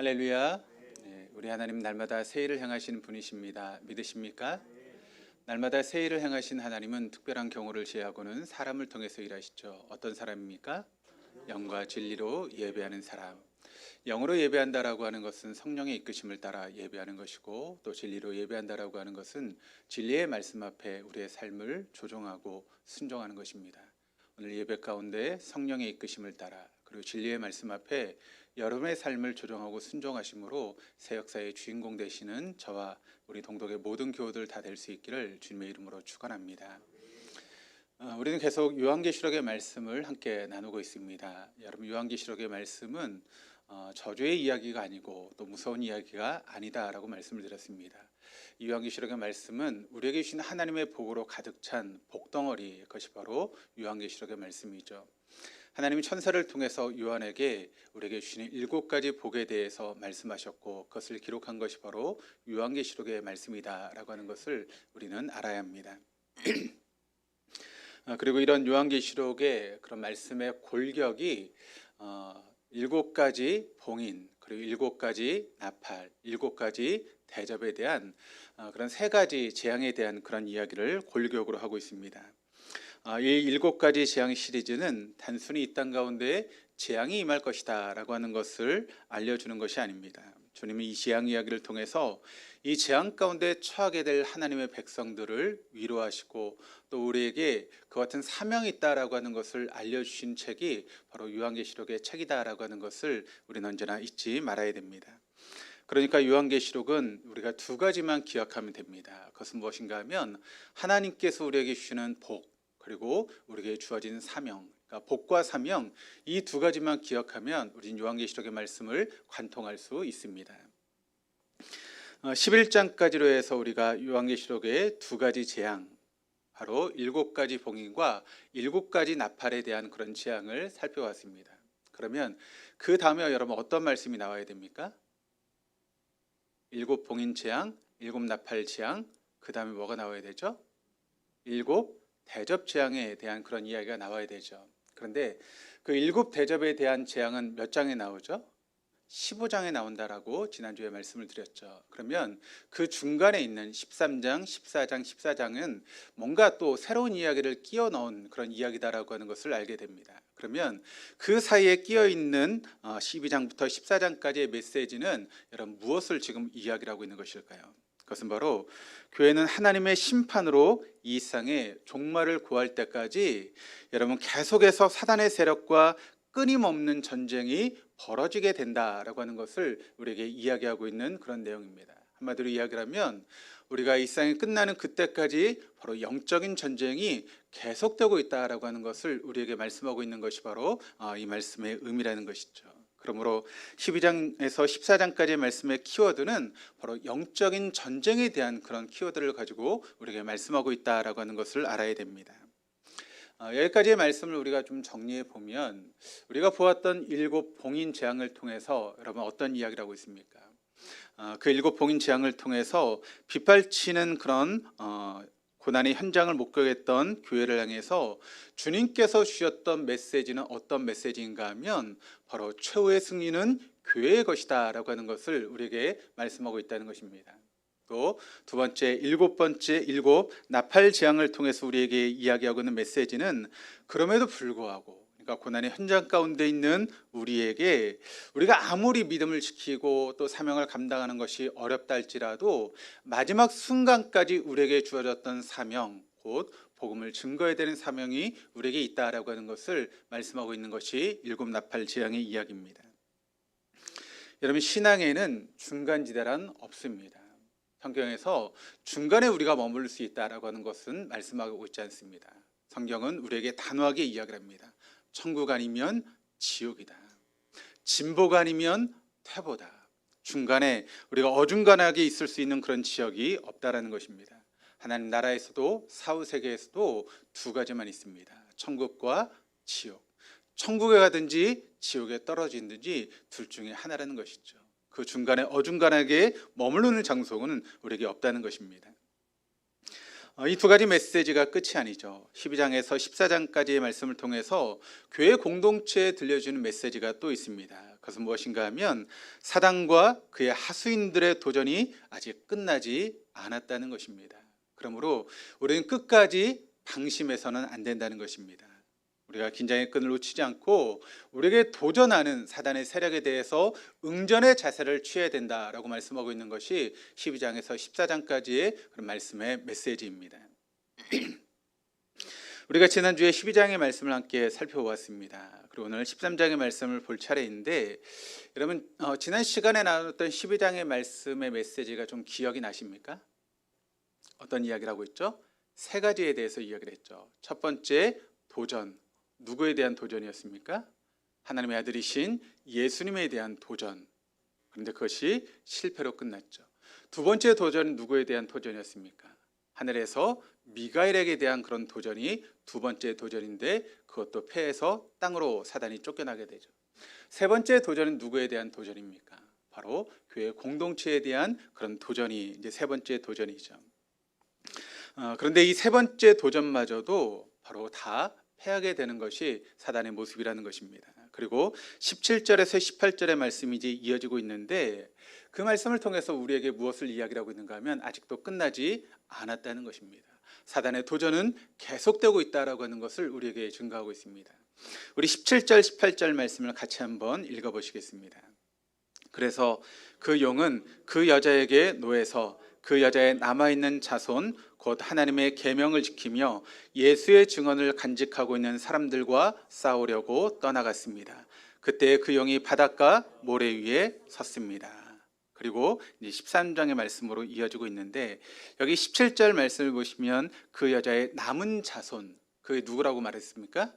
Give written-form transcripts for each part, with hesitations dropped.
할렐루야. 네, 우리 하나님 날마다 새 일을 행하시는 분이십니다. 믿으십니까? 날마다 새 일을 행하신 하나님은 특별한 경우를 제하고는 사람을 통해서 일하시죠. 어떤 사람입니까? 영과 진리로 예배하는 사람. 영으로 예배한다라고 하는 것은 성령의 이끄심을 따라 예배하는 것이고, 또 진리로 예배한다라고 하는 것은 진리의 말씀 앞에 우리의 삶을 조정하고 순종하는 것입니다. 오늘 예배 가운데 성령의 이끄심을 따라, 그리고 진리의 말씀 앞에 여러분의 삶을 조정하고 순종하심으로 새 역사의 주인공 되시는 저와 우리 동독의 모든 교우들 다 될 수 있기를 주님의 이름으로 축원합니다. 우리는 계속 요한계시록의 말씀을 함께 나누고 있습니다. 여러분, 요한계시록의 말씀은 저주의 이야기가 아니고 또 무서운 이야기가 아니다라고 말씀을 드렸습니다. 이 요한계시록의 말씀은 우리에게 주신 하나님의 복으로 가득 찬 복덩어리, 그것이 바로 요한계시록의 말씀이죠. 하나님이 천사를 통해서 요한에게 우리에게 주시는 7가지 복에 대해서 말씀하셨고, 그것을 기록한 것이 바로 요한계시록의 말씀이다라고 하는 것을 우리는 알아야 합니다. 그리고 이런 요한계시록의 그런 말씀의 골격이 7가지 봉인, 그리고 7가지 나팔, 7가지 대접에 대한 그런 3가지 재앙에 대한 그런 이야기를 골격으로 하고 있습니다. 이 7가지 재앙 시리즈는 단순히 이 땅 가운데 재앙이 임할 것이다 라고 하는 것을 알려주는 것이 아닙니다. 주님은 이 재앙 이야기를 통해서 이 재앙 가운데 처하게 될 하나님의 백성들을 위로하시고, 또 우리에게 그 같은 사명이 있다라고 하는 것을 알려주신 책이 바로 요한계시록의 책이다라고 하는 것을 우리는 언제나 잊지 말아야 됩니다. 그러니까 요한계시록은 우리가 2가지만 기억하면 됩니다. 그것은 무엇인가 하면 하나님께서 우리에게 주시는 복, 그리고 우리에게 주어진 사명, 그러니까 복과 사명, 이 2가지만 기억하면 우리는 요한계시록의 말씀을 관통할 수 있습니다. 11장까지로 해서 우리가 요한계시록의 2가지 재앙, 바로 7가지 봉인과 7가지 나팔에 대한 그런 재앙을 살펴봤습니다. 그러면 그 다음에 여러분 어떤 말씀이 나와야 됩니까? 7 봉인 재앙, 7 나팔 재앙, 그 다음에 뭐가 나와야 되죠? 7 대접 재앙에 대한 그런 이야기가 나와야 되죠. 그런데 그 7 대접에 대한 재앙은 몇 장에 나오죠? 15장에 나온다라고 지난주에 말씀을 드렸죠. 그러면 그 중간에 있는 13장, 14장, 14장은 뭔가 또 새로운 이야기를 끼워 넣은 그런 이야기다라고 하는 것을 알게 됩니다. 그러면 그 사이에 끼어 있는 12장부터 14장까지의 메시지는 여러분 무엇을 지금 이야기를 하고 있는 것일까요? 그것은 바로 교회는 하나님의 심판으로 이 세상에 종말을 구할 때까지 여러분 계속해서 사단의 세력과 끊임없는 전쟁이 벌어지게 된다라고 하는 것을 우리에게 이야기하고 있는 그런 내용입니다. 한마디로 이야기를 하면 우리가 이 세상이 끝나는 그때까지 바로 영적인 전쟁이 계속되고 있다라고 하는 것을 우리에게 말씀하고 있는 것이 바로 이 말씀의 의미라는 것이죠. 그러므로 12장에서 14장까지의 말씀의 키워드는 바로 영적인 전쟁에 대한 그런 키워드를 가지고 우리에게 말씀하고 있다라고 하는 것을 알아야 됩니다. 여기까지의 말씀을 우리가 좀 정리해 보면, 우리가 보았던 7 봉인 재앙을 통해서 여러분 어떤 이야기를 하고 있습니까? 그 7 봉인 재앙을 통해서 빗발치는 그런 고난의 현장을 목격했던 교회를 향해서 주님께서 주셨던 메시지는 어떤 메시지인가 하면 바로 최후의 승리는 교회의 것이다 라고 하는 것을 우리에게 말씀하고 있다는 것입니다. 또 2번째, 7번째 7 나팔 재앙을 통해서 우리에게 이야기하고 있는 메시지는 그럼에도 불구하고, 그러니까 고난의 현장 가운데 있는 우리에게 우리가 아무리 믿음을 지키고 또 사명을 감당하는 것이 어렵다 할지라도 마지막 순간까지 우리에게 주어졌던 사명, 곧 복음을 증거해야 되는 사명이 우리에게 있다라고 하는 것을 말씀하고 있는 것이 7 나팔 재앙의 이야기입니다. 여러분, 신앙에는 중간지대란 없습니다. 성경에서 중간에 우리가 머물 수 있다라고 하는 것은 말씀하고 있지 않습니다. 성경은 우리에게 단호하게 이야기를 합니다. 천국 아니면 지옥이다. 진보가 아니면 퇴보다. 중간에 우리가 어중간하게 있을 수 있는 그런 지역이 없다라는 것입니다. 하나님 나라에서도 사후세계에서도 2가지만 있습니다. 천국과 지옥. 천국에 가든지 지옥에 떨어지든지 둘 중에 하나라는 것이죠. 그 중간에 어중간하게 머무르는 장소는 우리에게 없다는 것입니다. 이 2가지 메시지가 끝이 아니죠. 12장에서 14장까지의 말씀을 통해서 교회 공동체에 들려주는 메시지가 또 있습니다. 그것은 무엇인가 하면 사단과 그의 하수인들의 도전이 아직 끝나지 않았다는 것입니다. 그러므로 우리는 끝까지 방심해서는 안 된다는 것입니다. 우리가 긴장의 끈을 놓치지 않고 우리에게 도전하는 사단의 세력에 대해서 응전의 자세를 취해야 된다라고 말씀하고 있는 것이 12장에서 14장까지의 그런 말씀의 메시지입니다. 우리가 지난주에 12장의 말씀을 함께 살펴보았습니다. 그리고 오늘 13장의 말씀을 볼 차례인데, 여러분 지난 시간에 나눴던 12장의 말씀의 메시지가 좀 기억이 나십니까? 어떤 이야기를 하고 있죠? 세 가지에 대해서 이야기를 했죠. 첫 번째, 도전. 누구에 대한 도전이었습니까? 하나님의 아들이신 예수님에 대한 도전. 그런데 그것이 실패로 끝났죠. 두 번째 도전은 누구에 대한 도전이었습니까? 하늘에서 미가엘에게 대한 그런 도전이 두 번째 도전인데 그것도 패해서 땅으로 사단이 쫓겨나게 되죠. 세 번째 도전은 누구에 대한 도전입니까? 바로 교회 공동체에 대한 그런 도전이 이제 세 번째 도전이죠. 그런데 이 세 번째 도전마저도 바로 다 패하게 되는 것이 사단의 모습이라는 것입니다. 그리고 17절에서 18절의 말씀이 이제 이어지고 있는데 그 말씀을 통해서 우리에게 무엇을 이야기하고 있는가 하면 아직도 끝나지 않았다는 것입니다. 사단의 도전은 계속되고 있다라고 하는 것을 우리에게 증거하고 있습니다. 우리 17절, 18절 말씀을 같이 한번 읽어보시겠습니다. 그래서 그 용은 그 여자에게 노해서 그 여자의 남아있는 자손 곧 하나님의 계명을 지키며 예수의 증언을 간직하고 있는 사람들과 싸우려고 떠나갔습니다. 그때 그 용이 바닷가 모래 위에 섰습니다. 그리고 이제 13장의 말씀으로 이어지고 있는데 여기 17절 말씀을 보시면 그 여자의 남은 자손, 그게 누구라고 말했습니까?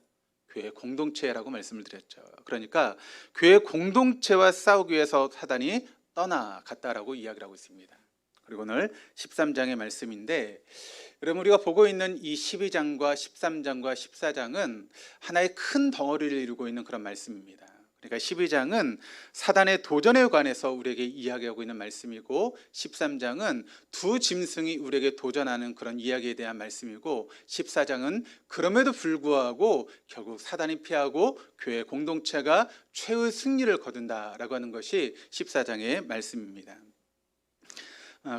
교회 공동체라고 말씀을 드렸죠. 그러니까 교회 공동체와 싸우기 위해서 사단이 떠나갔다라고 이야기를 하고 있습니다. 그리고 오늘 13장의 말씀인데 여러분 우리가 보고 있는 이 12장과 13장과 14장은 하나의 큰 덩어리를 이루고 있는 그런 말씀입니다. 그러니까 12장은 사단의 도전에 관해서 우리에게 이야기하고 있는 말씀이고 13장은 두 짐승이 우리에게 도전하는 그런 이야기에 대한 말씀이고 14장은 그럼에도 불구하고 결국 사단이 피하고 교회 공동체가 최후의 승리를 거둔다라고 하는 것이 14장의 말씀입니다.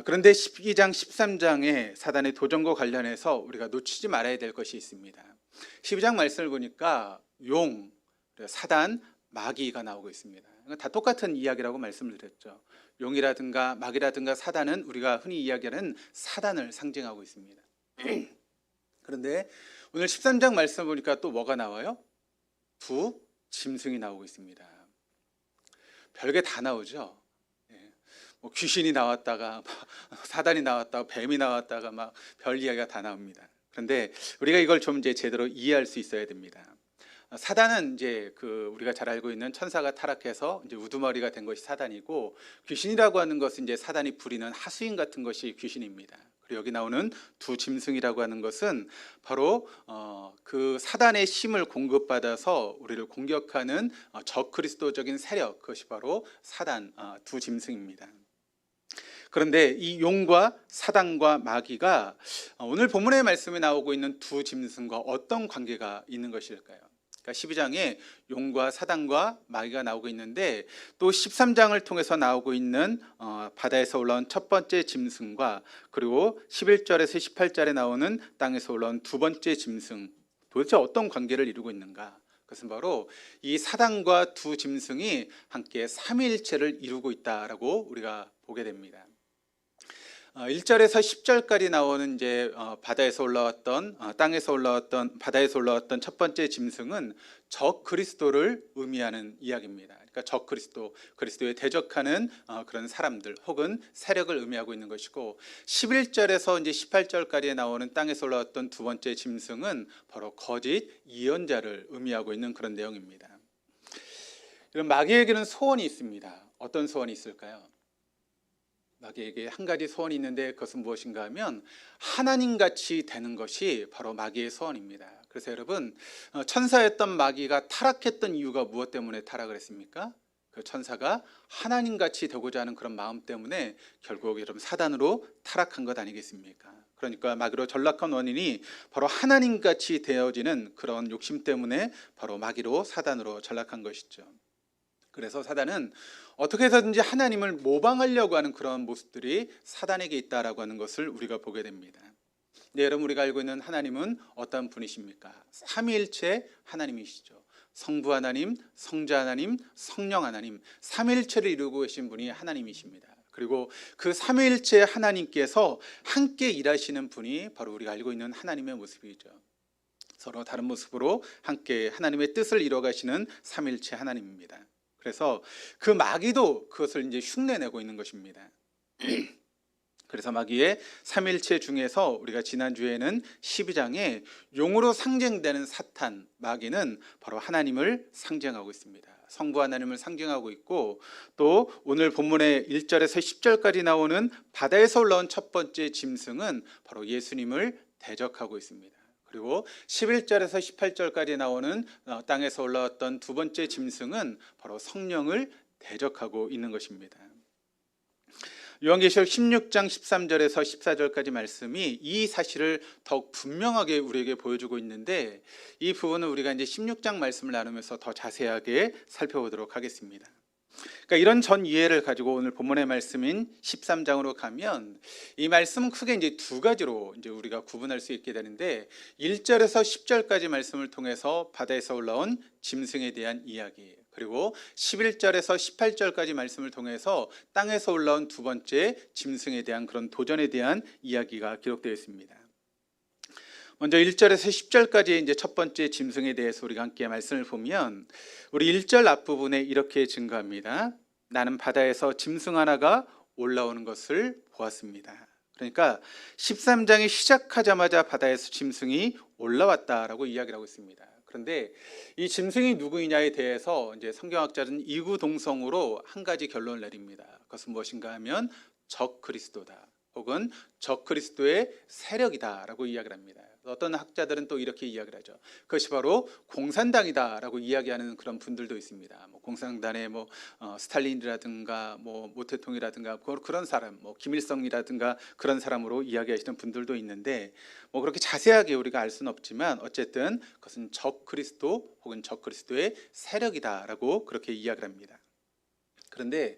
그런데 12장, 13장의 사단의 도전과 관련해서 우리가 놓치지 말아야 될 것이 있습니다. 12장 말씀을 보니까 용, 사단, 마귀가 나오고 있습니다. 다 똑같은 이야기라고 말씀을 드렸죠. 용이라든가 마귀라든가 사단은 우리가 흔히 이야기하는 사단을 상징하고 있습니다. 그런데 오늘 13장 말씀을 보니까 또 뭐가 나와요? 두 짐승이 나오고 있습니다. 별게 다 나오죠. 귀신이 나왔다가 사단이 나왔다가 뱀이 나왔다가 막 별 이야기가 다 나옵니다. 그런데 우리가 이걸 좀 이제 제대로 이해할 수 있어야 됩니다. 사단은 이제 우리가 잘 알고 있는 천사가 타락해서 이제 우두머리가 된 것이 사단이고 귀신이라고 하는 것은 이제 사단이 부리는 하수인 같은 것이 귀신입니다. 그리고 여기 나오는 두 짐승이라고 하는 것은 바로 그 사단의 힘을 공급받아서 우리를 공격하는 적그리스도적인 세력, 그것이 바로 사단 두 짐승입니다. 그런데 이 용과 사단과 마귀가 오늘 본문의 말씀에 나오고 있는 두 짐승과 어떤 관계가 있는 것일까요? 그러니까 12장에 용과 사단과 마귀가 나오고 있는데 또 13장을 통해서 나오고 있는 바다에서 올라온 첫 번째 짐승과 그리고 11절에서 18절에 나오는 땅에서 올라온 두 번째 짐승, 도대체 어떤 관계를 이루고 있는가? 그것은 바로 이 사단과 두 짐승이 함께 삼위일체를 이루고 있다라고 우리가 보게 됩니다. 1절에서 10절까지 나오는 이제 바다에서 올라왔던 땅에서 올라왔던 바다에서 올라왔던 첫 번째 짐승은 적 그리스도를 의미하는 이야기입니다. 그러니까 적 그리스도, 그리스도에 대적하는 그런 사람들 혹은 세력을 의미하고 있는 것이고 11절에서 이제 18절까지 나오는 땅에서 올라왔던 두 번째 짐승은 바로 거짓 예언자를 의미하고 있는 그런 내용입니다. 이런 마귀에게는 소원이 있습니다. 어떤 소원이 있을까요? 마귀에게 한 가지 소원이 있는데 그것은 무엇인가 하면 하나님같이 되는 것이 바로 마귀의 소원입니다. 그래서 여러분 천사였던 마귀가 타락했던 이유가 무엇 때문에 타락을 했습니까? 그 천사가 하나님같이 되고자 하는 그런 마음 때문에 결국 여러분 사단으로 타락한 것 아니겠습니까? 그러니까 마귀로 전락한 원인이 바로 하나님같이 되어지는 그런 욕심 때문에 바로 마귀로 사단으로 전락한 것이죠. 그래서 사단은 어떻게 해서든지 하나님을 모방하려고 하는 그런 모습들이 사단에게 있다라고 하는 것을 우리가 보게 됩니다. 네, 여러분, 우리가 알고 있는 하나님은 어떤 분이십니까? 삼위일체 하나님이시죠. 성부 하나님, 성자 하나님, 성령 하나님, 삼위일체를 이루고 계신 분이 하나님이십니다. 그리고 그 삼위일체 하나님께서 함께 일하시는 분이 바로 우리가 알고 있는 하나님의 모습이죠. 서로 다른 모습으로 함께 하나님의 뜻을 이뤄가시는 삼위일체 하나님입니다. 그래서 그 마귀도 그것을 이제 흉내내고 있는 것입니다. 그래서 마귀의 삼일체 중에서 우리가 지난주에는 12장에 용으로 상징되는 사탄, 마귀는 바로 하나님을 상징하고 있습니다. 성부 하나님을 상징하고 있고, 또 오늘 본문의 1절에서 10절까지 나오는 바다에서 올라온 첫 번째 짐승은 바로 예수님을 대적하고 있습니다. 그리고 11절에서 18절까지 나오는 땅에서 올라왔던 두 번째 짐승은 바로 성령을 대적하고 있는 것입니다. 요한계시록 16장 13절에서 14절까지 말씀이 이 사실을 더욱 분명하게 우리에게 보여주고 있는데, 이 부분은 우리가 이제 16장 말씀을 나누면서 더 자세하게 살펴보도록 하겠습니다. 그러니까 이런 전 이해를 가지고 오늘 본문의 말씀인 13장으로 가면 이 말씀은 크게 이제 두 가지로 이제 우리가 구분할 수 있게 되는데, 1절에서 10절까지 말씀을 통해서 바다에서 올라온 짐승에 대한 이야기, 그리고 11절에서 18절까지 말씀을 통해서 땅에서 올라온 두 번째 짐승에 대한 그런 도전에 대한 이야기가 기록되어 있습니다. 먼저 1절에서 10절까지 이제 첫 번째 짐승에 대해서 우리가 함께 말씀을 보면, 우리 1절 앞부분에 이렇게 증거합니다. 나는 바다에서 짐승 하나가 올라오는 것을 보았습니다. 그러니까 13장이 시작하자마자 바다에서 짐승이 올라왔다라고 이야기를 하고 있습니다. 그런데 이 짐승이 누구이냐에 대해서 이제 성경학자들은 이구동성으로 한 가지 결론을 내립니다. 그것은 무엇인가 하면 적그리스도다, 혹은 적그리스도의 세력이다라고 이야기를 합니다. 어떤 학자들은 또 이렇게 이야기를 하죠. 그것이 바로 공산당이다라고 이야기하는 그런 분들도 있습니다. 공산당의 스탈린이라든가 모태통이라든가 그런 사람, 김일성이라든가 그런 사람으로 이야기하시는 분들도 있는데, 그렇게 자세하게 우리가 알 수는 없지만 어쨌든 그것은 적그리스도 혹은 적그리스도의 세력이다라고 그렇게 이야기를 합니다. 그런데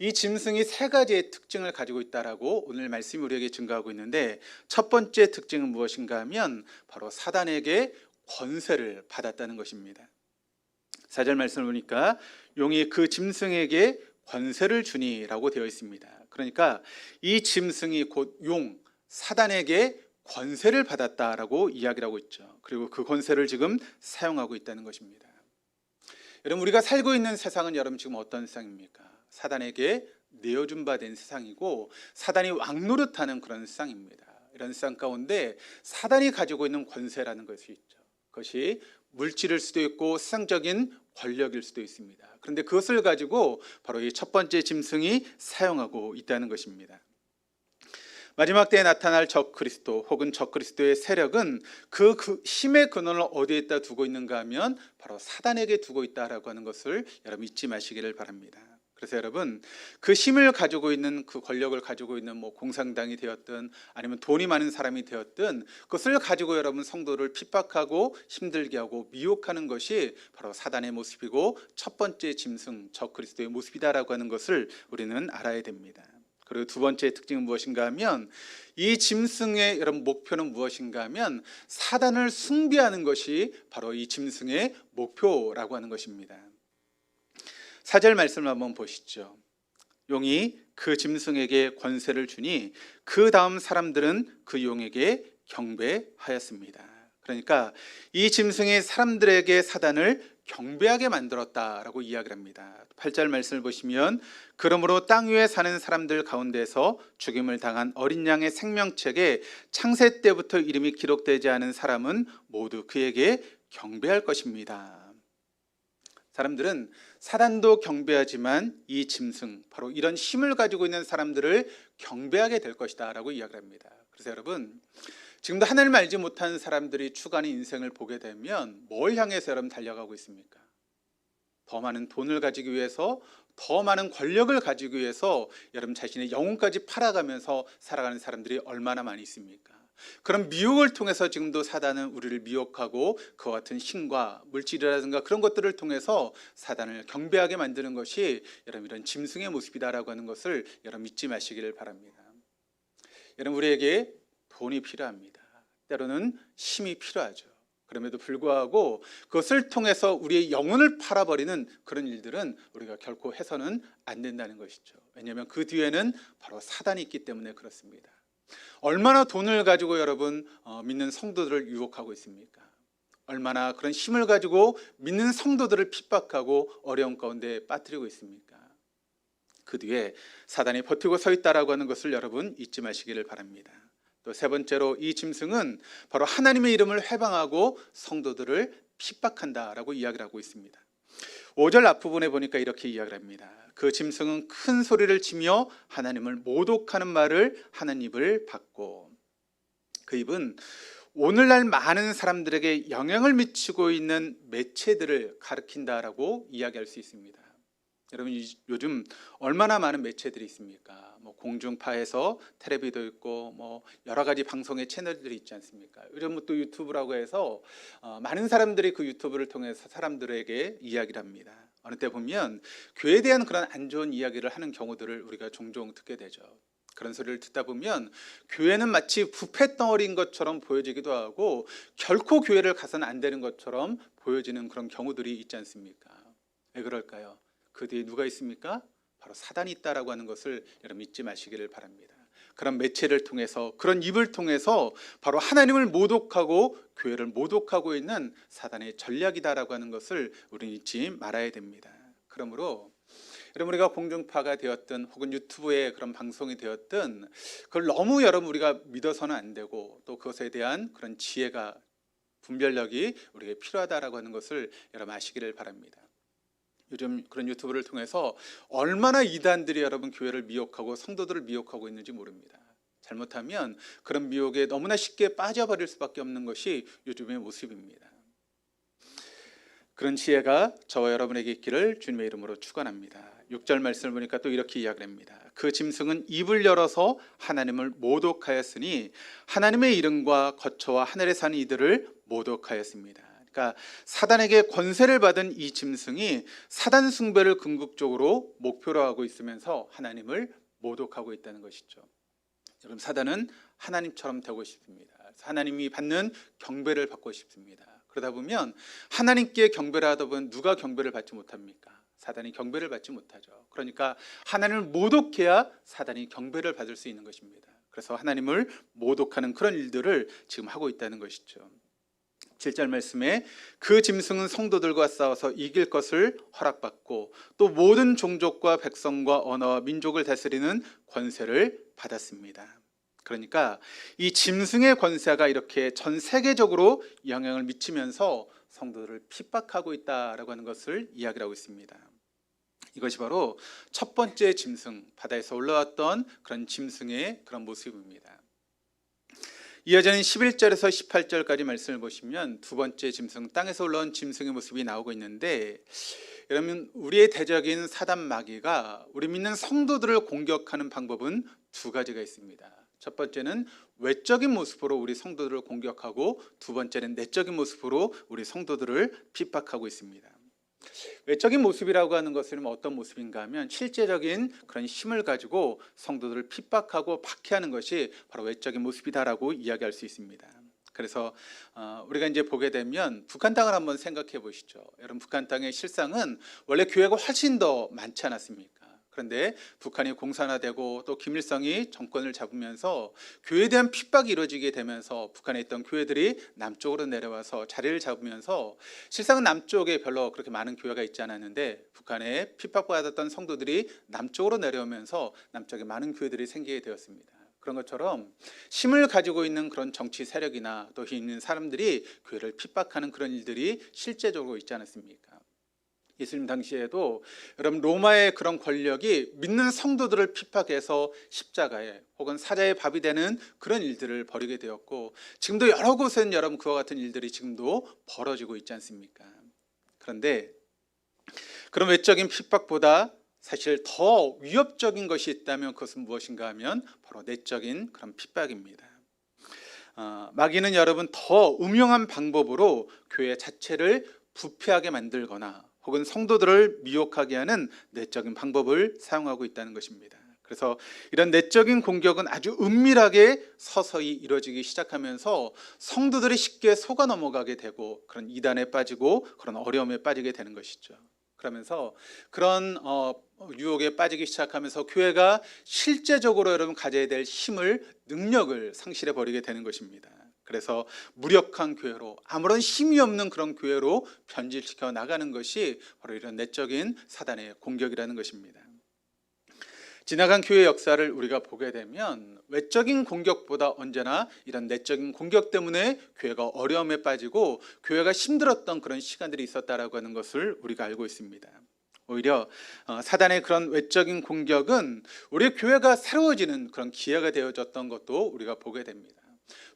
이 짐승이 세 가지의 특징을 가지고 있다라고 오늘 말씀이 우리에게 증거하고 있는데, 첫 번째 특징은 무엇인가 하면 바로 사단에게 권세를 받았다는 것입니다. 4절 말씀을 보니까 용이 그 짐승에게 권세를 주니라고 되어 있습니다. 그러니까 이 짐승이 곧 용, 사단에게 권세를 받았다라고 이야기를 하고 있죠. 그리고 그 권세를 지금 사용하고 있다는 것입니다. 여러분, 우리가 살고 있는 세상은 여러분 지금 어떤 세상입니까? 사단에게 내어준 바 된 세상이고, 사단이 왕노릇하는 그런 세상입니다. 이런 세상 가운데 사단이 가지고 있는 권세라는 것이 있죠. 그것이 물질일 수도 있고 세상적인 권력일 수도 있습니다. 그런데 그것을 가지고 바로 이 첫 번째 짐승이 사용하고 있다는 것입니다. 마지막 때에 나타날 적그리스도 혹은 적그리스도의 세력은 그 힘의 근원을 어디에다 두고 있는가 하면 바로 사단에게 두고 있다라고 하는 것을 여러분 잊지 마시기를 바랍니다. 그래서 여러분, 그 힘을 가지고 있는, 그 권력을 가지고 있는 공산당이 되었든 아니면 돈이 많은 사람이 되었든 그것을 가지고 여러분 성도를 핍박하고 힘들게 하고 미혹하는 것이 바로 사단의 모습이고 첫 번째 짐승 적그리스도의 모습이다라고 하는 것을 우리는 알아야 됩니다. 그리고 두 번째 특징은 무엇인가 하면 이 짐승의 여러분 목표는 무엇인가 하면 사단을 숭배하는 것이 바로 이 짐승의 목표라고 하는 것입니다. 4절 말씀을 한번 보시죠. 용이 그 짐승에게 권세를 주니 그 다음 사람들은 그 용에게 경배하였습니다. 그러니까 이 짐승이 사람들에게 사단을 경배하게 만들었다라고 이야기를 합니다. 8절 말씀을 보시면 그러므로 땅 위에 사는 사람들 가운데서 죽임을 당한 어린 양의 생명책에 창세 때부터 이름이 기록되지 않은 사람은 모두 그에게 경배할 것입니다. 사람들은 사단도 경배하지만 이 짐승, 바로 이런 힘을 가지고 있는 사람들을 경배하게 될 것이다 라고 이야기를 합니다. 그래서 여러분, 지금도 하나님을 알지 못하는 사람들이 추구하는 인생을 보게 되면 뭘 향해서 여러분 달려가고 있습니까? 더 많은 돈을 가지기 위해서, 더 많은 권력을 가지기 위해서 여러분 자신의 영혼까지 팔아가면서 살아가는 사람들이 얼마나 많이 있습니까? 그런 미혹을 통해서 지금도 사단은 우리를 미혹하고 그와 같은 힘과 물질이라든가 그런 것들을 통해서 사단을 경배하게 만드는 것이 여러분 이런 짐승의 모습이다라고 하는 것을 여러분 잊지 마시기를 바랍니다. 여러분 우리에게 돈이 필요합니다. 때로는 힘이 필요하죠. 그럼에도 불구하고 그것을 통해서 우리의 영혼을 팔아버리는 그런 일들은 우리가 결코 해서는 안 된다는 것이죠. 왜냐하면 그 뒤에는 바로 사단이 있기 때문에 그렇습니다. 얼마나 돈을 가지고 여러분 믿는 성도들을 유혹하고 있습니까? 얼마나 그런 힘을 가지고 믿는 성도들을 핍박하고 어려운 가운데 빠뜨리고 있습니까? 그 뒤에 사단이 버티고 서 있다라고 하는 것을 여러분 잊지 마시기를 바랍니다. 또 세 번째로 이 짐승은 바로 하나님의 이름을 회방하고 성도들을 핍박한다라고 이야기를 하고 있습니다. 5절 앞부분에 보니까 이렇게 이야기를 합니다. 그 짐승은 큰 소리를 치며 하나님을 모독하는 말을 하는 입을 받고, 그 입은 오늘날 많은 사람들에게 영향을 미치고 있는 매체들을 가리킨다라고 이야기할 수 있습니다. 여러분 요즘 얼마나 많은 매체들이 있습니까? 공중파에서 텔레비도 있고 여러 가지 방송의 채널들이 있지 않습니까? 요즘 또 유튜브라고 해서 많은 사람들이 그 유튜브를 통해서 사람들에게 이야기를 합니다. 어느 때 보면 교회에 대한 그런 안 좋은 이야기를 하는 경우들을 우리가 종종 듣게 되죠. 그런 소리를 듣다 보면 교회는 마치 부패 덩어리인 것처럼 보여지기도 하고 결코 교회를 가서는 안 되는 것처럼 보여지는 그런 경우들이 있지 않습니까? 왜 그럴까요? 그 뒤에 누가 있습니까? 바로 사단이 있다라고 하는 것을 여러분 잊지 마시기를 바랍니다. 그런 매체를 통해서, 그런 입을 통해서 바로 하나님을 모독하고 교회를 모독하고 있는 사단의 전략이다라고 하는 것을 우리는 잊지 말아야 됩니다. 그러므로 여러분 우리가 공중파가 되었든 혹은 유튜브에 그런 방송이 되었든 그걸 너무 여러분 우리가 믿어서는 안 되고 또 그것에 대한 그런 지혜가 분별력이 우리에게 필요하다라고 하는 것을 여러분 아시기를 바랍니다. 요즘 그런 유튜브를 통해서 얼마나 이단들이 여러분 교회를 미혹하고 성도들을 미혹하고 있는지 모릅니다. 잘못하면 그런 미혹에 너무나 쉽게 빠져버릴 수밖에 없는 것이 요즘의 모습입니다. 그런 지혜가 저와 여러분에게 있기를 주님의 이름으로 축원합니다. 6절 말씀을 보니까 또 이렇게 이야기를 합니다. 그 짐승은 입을 열어서 하나님을 모독하였으니 하나님의 이름과 거처와 하늘에 사는 이들을 모독하였습니다. 그러니까 사단에게 권세를 받은 이 짐승이 사단 숭배를 궁극적으로 목표로 하고 있으면서 하나님을 모독하고 있다는 것이죠. 여러분 사단은 하나님처럼 되고 싶습니다. 하나님이 받는 경배를 받고 싶습니다. 그러다 보면 하나님께 경배를 하다 보면 누가 경배를 받지 못합니까? 사단이 경배를 받지 못하죠. 그러니까 하나님을 모독해야 사단이 경배를 받을 수 있는 것입니다. 그래서 하나님을 모독하는 그런 일들을 지금 하고 있다는 것이죠. 7절 말씀에 그 짐승은 성도들과 싸워서 이길 것을 허락받고 또 모든 종족과 백성과 언어와 민족을 다스리는 권세를 받았습니다. 그러니까 이 짐승의 권세가 이렇게 전 세계적으로 영향을 미치면서 성도들을 핍박하고 있다라고 하는 것을 이야기를 하고 있습니다. 이것이 바로 첫 번째 짐승, 바다에서 올라왔던 그런 짐승의 그런 모습입니다. 이어지는 11절에서 18절까지 말씀을 보시면 두 번째 짐승, 땅에서 올라온 짐승의 모습이 나오고 있는데, 여러분 우리의 대적인 사단 마귀가 우리 믿는 성도들을 공격하는 방법은 두 가지가 있습니다. 첫 번째는 외적인 모습으로 우리 성도들을 공격하고, 두 번째는 내적인 모습으로 우리 성도들을 핍박하고 있습니다. 외적인 모습이라고 하는 것은 어떤 모습인가 하면 실제적인 그런 힘을 가지고 성도들을 핍박하고 박해하는 것이 바로 외적인 모습이다라고 이야기할 수 있습니다. 그래서 우리가 이제 보게 되면 북한 땅을 한번 생각해 보시죠. 여러분 북한 땅의 실상은 원래 교회가 훨씬 더 많지 않았습니까? 그런데 북한이 공산화되고 또 김일성이 정권을 잡으면서 교회에 대한 핍박이 이루어지게 되면서 북한에 있던 교회들이 남쪽으로 내려와서 자리를 잡으면서 실상은 남쪽에 별로 그렇게 많은 교회가 있지 않았는데 북한에 핍박받았던 성도들이 남쪽으로 내려오면서 남쪽에 많은 교회들이 생기게 되었습니다. 그런 것처럼 힘을 가지고 있는 그런 정치 세력이나 또 있는 사람들이 교회를 핍박하는 그런 일들이 실제적으로 있지 않았습니까? 예수님 당시에도 여러분 로마의 그런 권력이 믿는 성도들을 핍박해서 십자가에 혹은 사자의 밥이 되는 그런 일들을 벌이게 되었고, 지금도 여러 곳에는 여러분 그와 같은 일들이 지금도 벌어지고 있지 않습니까? 그런데 그런 외적인 핍박보다 사실 더 위협적인 것이 있다면 그것은 무엇인가 하면 바로 내적인 그런 핍박입니다. 마귀는 여러분 더 음흉한 방법으로 교회 자체를 부패하게 만들거나 혹은 성도들을 미혹하게 하는 내적인 방법을 사용하고 있다는 것입니다. 그래서 이런 내적인 공격은 아주 은밀하게 서서히 이루어지기 시작하면서 성도들이 쉽게 속아 넘어가게 되고 그런 이단에 빠지고 그런 어려움에 빠지게 되는 것이죠. 그러면서 그런 유혹에 빠지기 시작하면서 교회가 실제적으로 여러분 가져야 될 힘을, 능력을 상실해 버리게 되는 것입니다. 그래서 무력한 교회로, 아무런 힘이 없는 그런 교회로 변질시켜 나가는 것이 바로 이런 내적인 사단의 공격이라는 것입니다. 지나간 교회 역사를 우리가 보게 되면 외적인 공격보다 언제나 이런 내적인 공격 때문에 교회가 어려움에 빠지고 교회가 힘들었던 그런 시간들이 있었다라고 하는 것을 우리가 알고 있습니다. 오히려 사단의 그런 외적인 공격은 우리 교회가 새로워지는 그런 기회가 되어졌던 것도 우리가 보게 됩니다.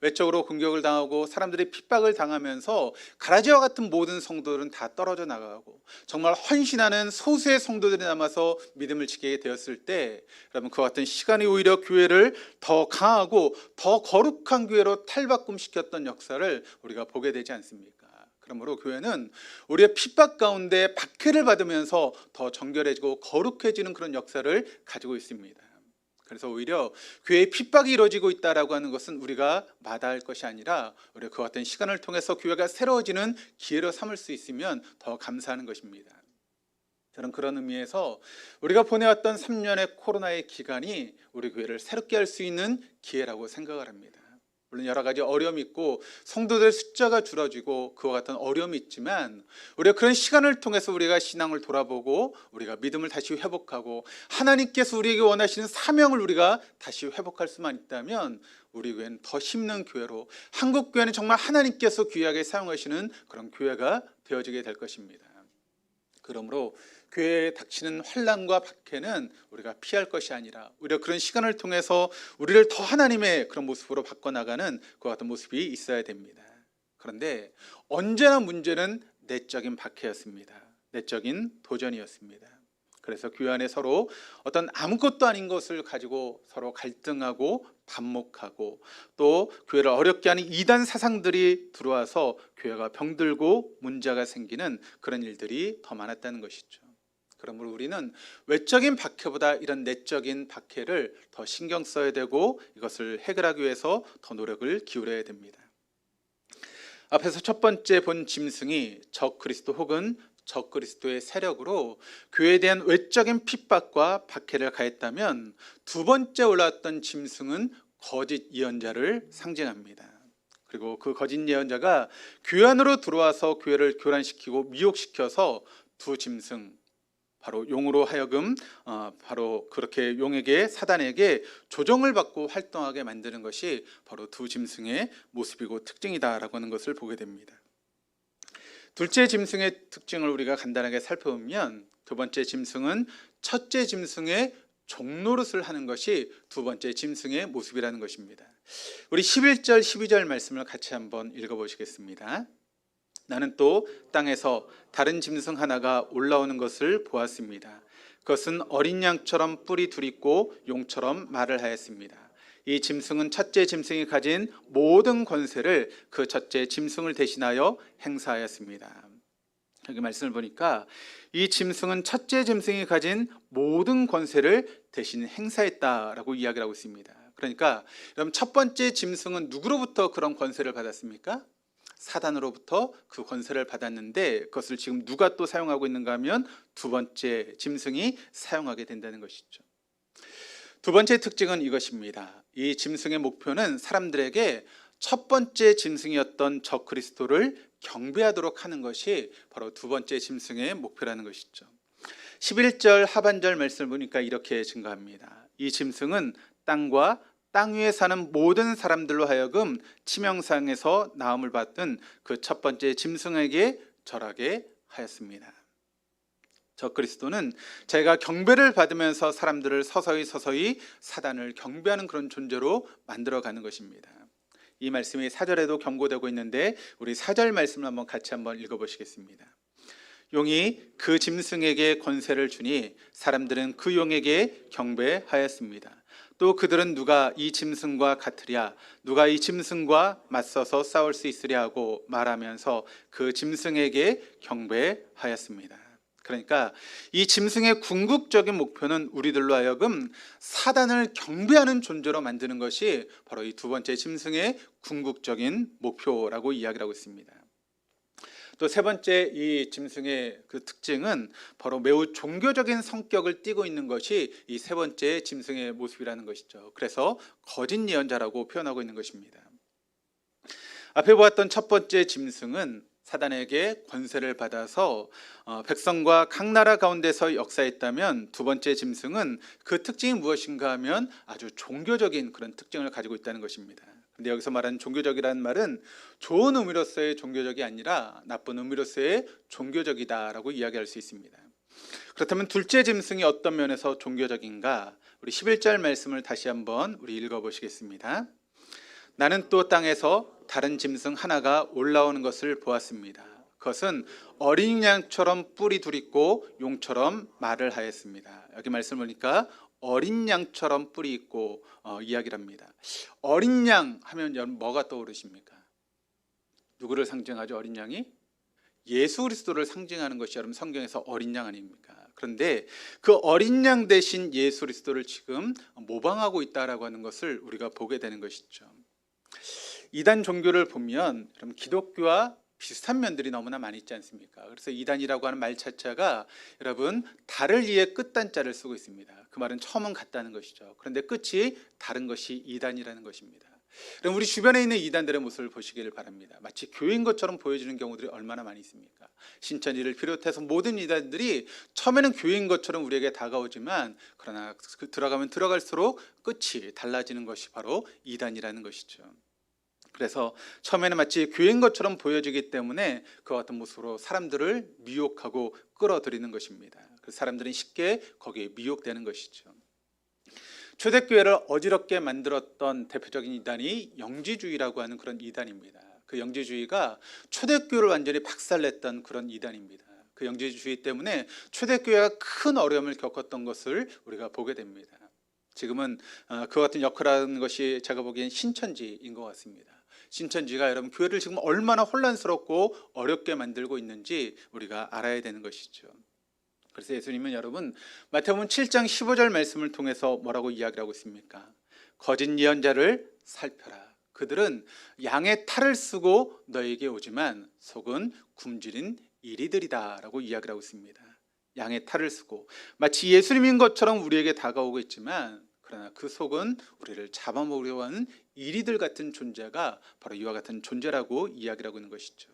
외적으로 공격을 당하고 사람들이 핍박을 당하면서 가라지와 같은 모든 성도들은 다 떨어져 나가고 정말 헌신하는 소수의 성도들이 남아서 믿음을 지키게 되었을 때, 여러분 그와 같은 시간이 오히려 교회를 더 강하고 더 거룩한 교회로 탈바꿈시켰던 역사를 우리가 보게 되지 않습니까? 그러므로 교회는 우리의 핍박 가운데 박해를 받으면서 더 정결해지고 거룩해지는 그런 역사를 가지고 있습니다. 그래서 오히려 교회의 핍박이 이루어지고 있다라고 하는 것은 우리가 마다할 것이 아니라 우리가 그와 같은 시간을 통해서 교회가 새로워지는 기회로 삼을 수 있으면 더 감사하는 것입니다. 저는 그런 의미에서 우리가 보내왔던 3년의 코로나의 기간이 우리 교회를 새롭게 할 수 있는 기회라고 생각을 합니다. 물론 여러 가지 어려움이 있고 성도들 숫자가 줄어지고 그와 같은 어려움이 있지만, 우리가 그런 시간을 통해서 우리가 신앙을 돌아보고 우리가 믿음을 다시 회복하고 하나님께서 우리에게 원하시는 사명을 우리가 다시 회복할 수만 있다면 우리 교회는 더 힘든 교회로, 한국 교회는 정말 하나님께서 귀하게 사용하시는 그런 교회가 되어지게 될 것입니다. 그러므로 교회에 닥치는 환난과 박해는 우리가 피할 것이 아니라 오히려 그런 시간을 통해서 우리를 더 하나님의 그런 모습으로 바꿔나가는 그와 같은 모습이 있어야 됩니다. 그런데 언제나 문제는 내적인 박해였습니다. 내적인 도전이었습니다. 그래서 교회 안에 서로 어떤 아무것도 아닌 것을 가지고 서로 갈등하고 반목하고 또 교회를 어렵게 하는 이단 사상들이 들어와서 교회가 병들고 문제가 생기는 그런 일들이 더 많았다는 것이죠. 그러므로 우리는 외적인 박해보다 이런 내적인 박해를 더 신경 써야 되고 이것을 해결하기 위해서 더 노력을 기울여야 됩니다. 앞에서 첫 번째 본 짐승이 적그리스도 혹은 적그리스도의 세력으로 교회에 대한 외적인 핍박과 박해를 가했다면, 두 번째 올라왔던 짐승은 거짓 예언자를 상징합니다. 그리고 그 거짓 예언자가 교회 안으로 들어와서 교회를 교란시키고 미혹시켜서 두 짐승, 바로 용으로 하여금 바로 그렇게 용에게, 사단에게 조종을 받고 활동하게 만드는 것이 바로 두 짐승의 모습이고 특징이다라고 하는 것을 보게 됩니다. 둘째 짐승의 특징을 우리가 간단하게 살펴보면, 두 번째 짐승은 첫째 짐승의 종노릇을 하는 것이 두 번째 짐승의 모습이라는 것입니다. 우리 11절 12절 말씀을 같이 한번 읽어보시겠습니다. 나는 또 땅에서 다른 짐승 하나가 올라오는 것을 보았습니다. 그것은 어린 양처럼 뿔이 둘 있고 용처럼 말을 하였습니다. 이 짐승은 첫째 짐승이 가진 모든 권세를 그 첫째 짐승을 대신하여 행사하였습니다. 여기 말씀을 보니까 이 짐승은 첫째 짐승이 가진 모든 권세를 대신 행사했다라고 이야기를 하고 있습니다. 그러니까 여러분, 첫 번째 짐승은 누구로부터 그런 권세를 받았습니까? 사단으로부터 그 권세를 받았는데, 그것을 지금 누가 또 사용하고 있는가 하면 두 번째 짐승이 사용하게 된다는 것이죠. 두 번째 특징은 이것입니다. 이 짐승의 목표는 사람들에게 첫 번째 짐승이었던 적그리스도를 경배하도록 하는 것이 바로 두 번째 짐승의 목표라는 것이죠. 11절 하반절 말씀을 보니까 이렇게 증거합니다. 이 짐승은 땅과 땅 위에 사는 모든 사람들로 하여금 치명상에서 나음을 받은 그 첫 번째 짐승에게 절하게 하였습니다. 적그리스도는 자기가 경배를 받으면서 사람들을 서서히 사단을 경배하는 그런 존재로 만들어가는 것입니다. 이 말씀이 4절에도 경고되고 있는데 우리 4절 말씀을 같이 한번 읽어보시겠습니다. 용이 그 짐승에게 권세를 주니 사람들은 그 용에게 경배하였습니다. 또 그들은 누가 이 짐승과 같으랴, 누가 이 짐승과 맞서서 싸울 수 있으랴 하고 말하면서 그 짐승에게 경배하였습니다. 그러니까 이 짐승의 궁극적인 목표는 우리들로 하여금 사단을 경배하는 존재로 만드는 것이 바로 이 두 번째 짐승의 궁극적인 목표라고 이야기를 하고 있습니다. 또 세 번째 이 짐승의 그 특징은 바로 매우 종교적인 성격을 띠고 있는 것이 이 세 번째 짐승의 모습이라는 것이죠. 그래서 거짓 예언자라고 표현하고 있는 것입니다. 앞에 보았던 첫 번째 짐승은 사단에게 권세를 받아서 백성과 각 나라 가운데서 역사했다면, 두 번째 짐승은 그 특징이 무엇인가 하면 아주 종교적인 그런 특징을 가지고 있다는 것입니다. 근데 여기서 말하는 종교적이라는 말은 좋은 의미로서의 종교적이 아니라 나쁜 의미로서의 종교적이다라고 이야기할 수 있습니다. 그렇다면 둘째 짐승이 어떤 면에서 종교적인가? 우리 11절 말씀을 다시 한번 우리 읽어보시겠습니다. 나는 또 땅에서 다른 짐승 하나가 올라오는 것을 보았습니다. 그것은 어린 양처럼 뿔이 둘 있고 용처럼 말을 하였습니다. 여기 말씀을 보니까 어린 양처럼 뿔이 있고 이야기를 합니다. 어린 양 하면 여러분 뭐가 떠오르십니까? 누구를 상징하죠? 어린 양이? 예수 그리스도를 상징하는 것이 여러분 성경에서 어린 양 아닙니까? 그런데 그 어린 양 대신 예수 그리스도를 지금 모방하고 있다라고 하는 것을 우리가 보게 되는 것이죠. 이단 종교를 보면 여러분 기독교와 비슷한 면들이 너무나 많이 있지 않습니까? 그래서 이단이라고 하는 말 자체가 여러분 달을 위해 끝단자를 쓰고 있습니다. 그 말은 처음은 같다는 것이죠. 그런데 끝이 다른 것이 이단이라는 것입니다. 그럼 우리 주변에 있는 이단들의 모습을 보시기를 바랍니다. 마치 교회인 것처럼 보여지는 경우들이 얼마나 많이 있습니까? 신천지를 비롯해서 모든 이단들이 처음에는 교회인 것처럼 우리에게 다가오지만 그러나 들어가면 들어갈수록 끝이 달라지는 것이 바로 이단이라는 것이죠. 그래서 처음에는 마치 교회인 것처럼 보여지기 때문에 그와 같은 모습으로 사람들을 미혹하고 끌어들이는 것입니다. 그래서 사람들은 쉽게 거기에 미혹되는 것이죠. 초대교회를 어지럽게 만들었던 대표적인 이단이 영지주의라고 하는 그런 이단입니다. 그 영지주의가 초대교회를 완전히 박살냈던 그런 이단입니다. 그 영지주의 때문에 초대교회가 큰 어려움을 겪었던 것을 우리가 보게 됩니다. 지금은 그와 같은 역할하는 것이 제가 보기엔 신천지인 것 같습니다. 신천지가 여러분 교회를 지금 얼마나 혼란스럽고 어렵게 만들고 있는지 우리가 알아야 되는 것이죠. 그래서 예수님은 여러분 마태복음 7장 15절 말씀을 통해서 뭐라고 이야기를 하고 있습니까? 거짓 예언자를 살펴라. 그들은 양의 탈을 쓰고 너에게 오지만 속은 굶주린 이리들이다 라고 이야기를 하고 있습니다. 양의 탈을 쓰고 마치 예수님인 것처럼 우리에게 다가오고 있지만 그러나 그 속은 우리를 잡아먹으려고 하는 이리들 같은 존재가 바로 이와 같은 존재라고 이야기를 하고 있는 것이죠.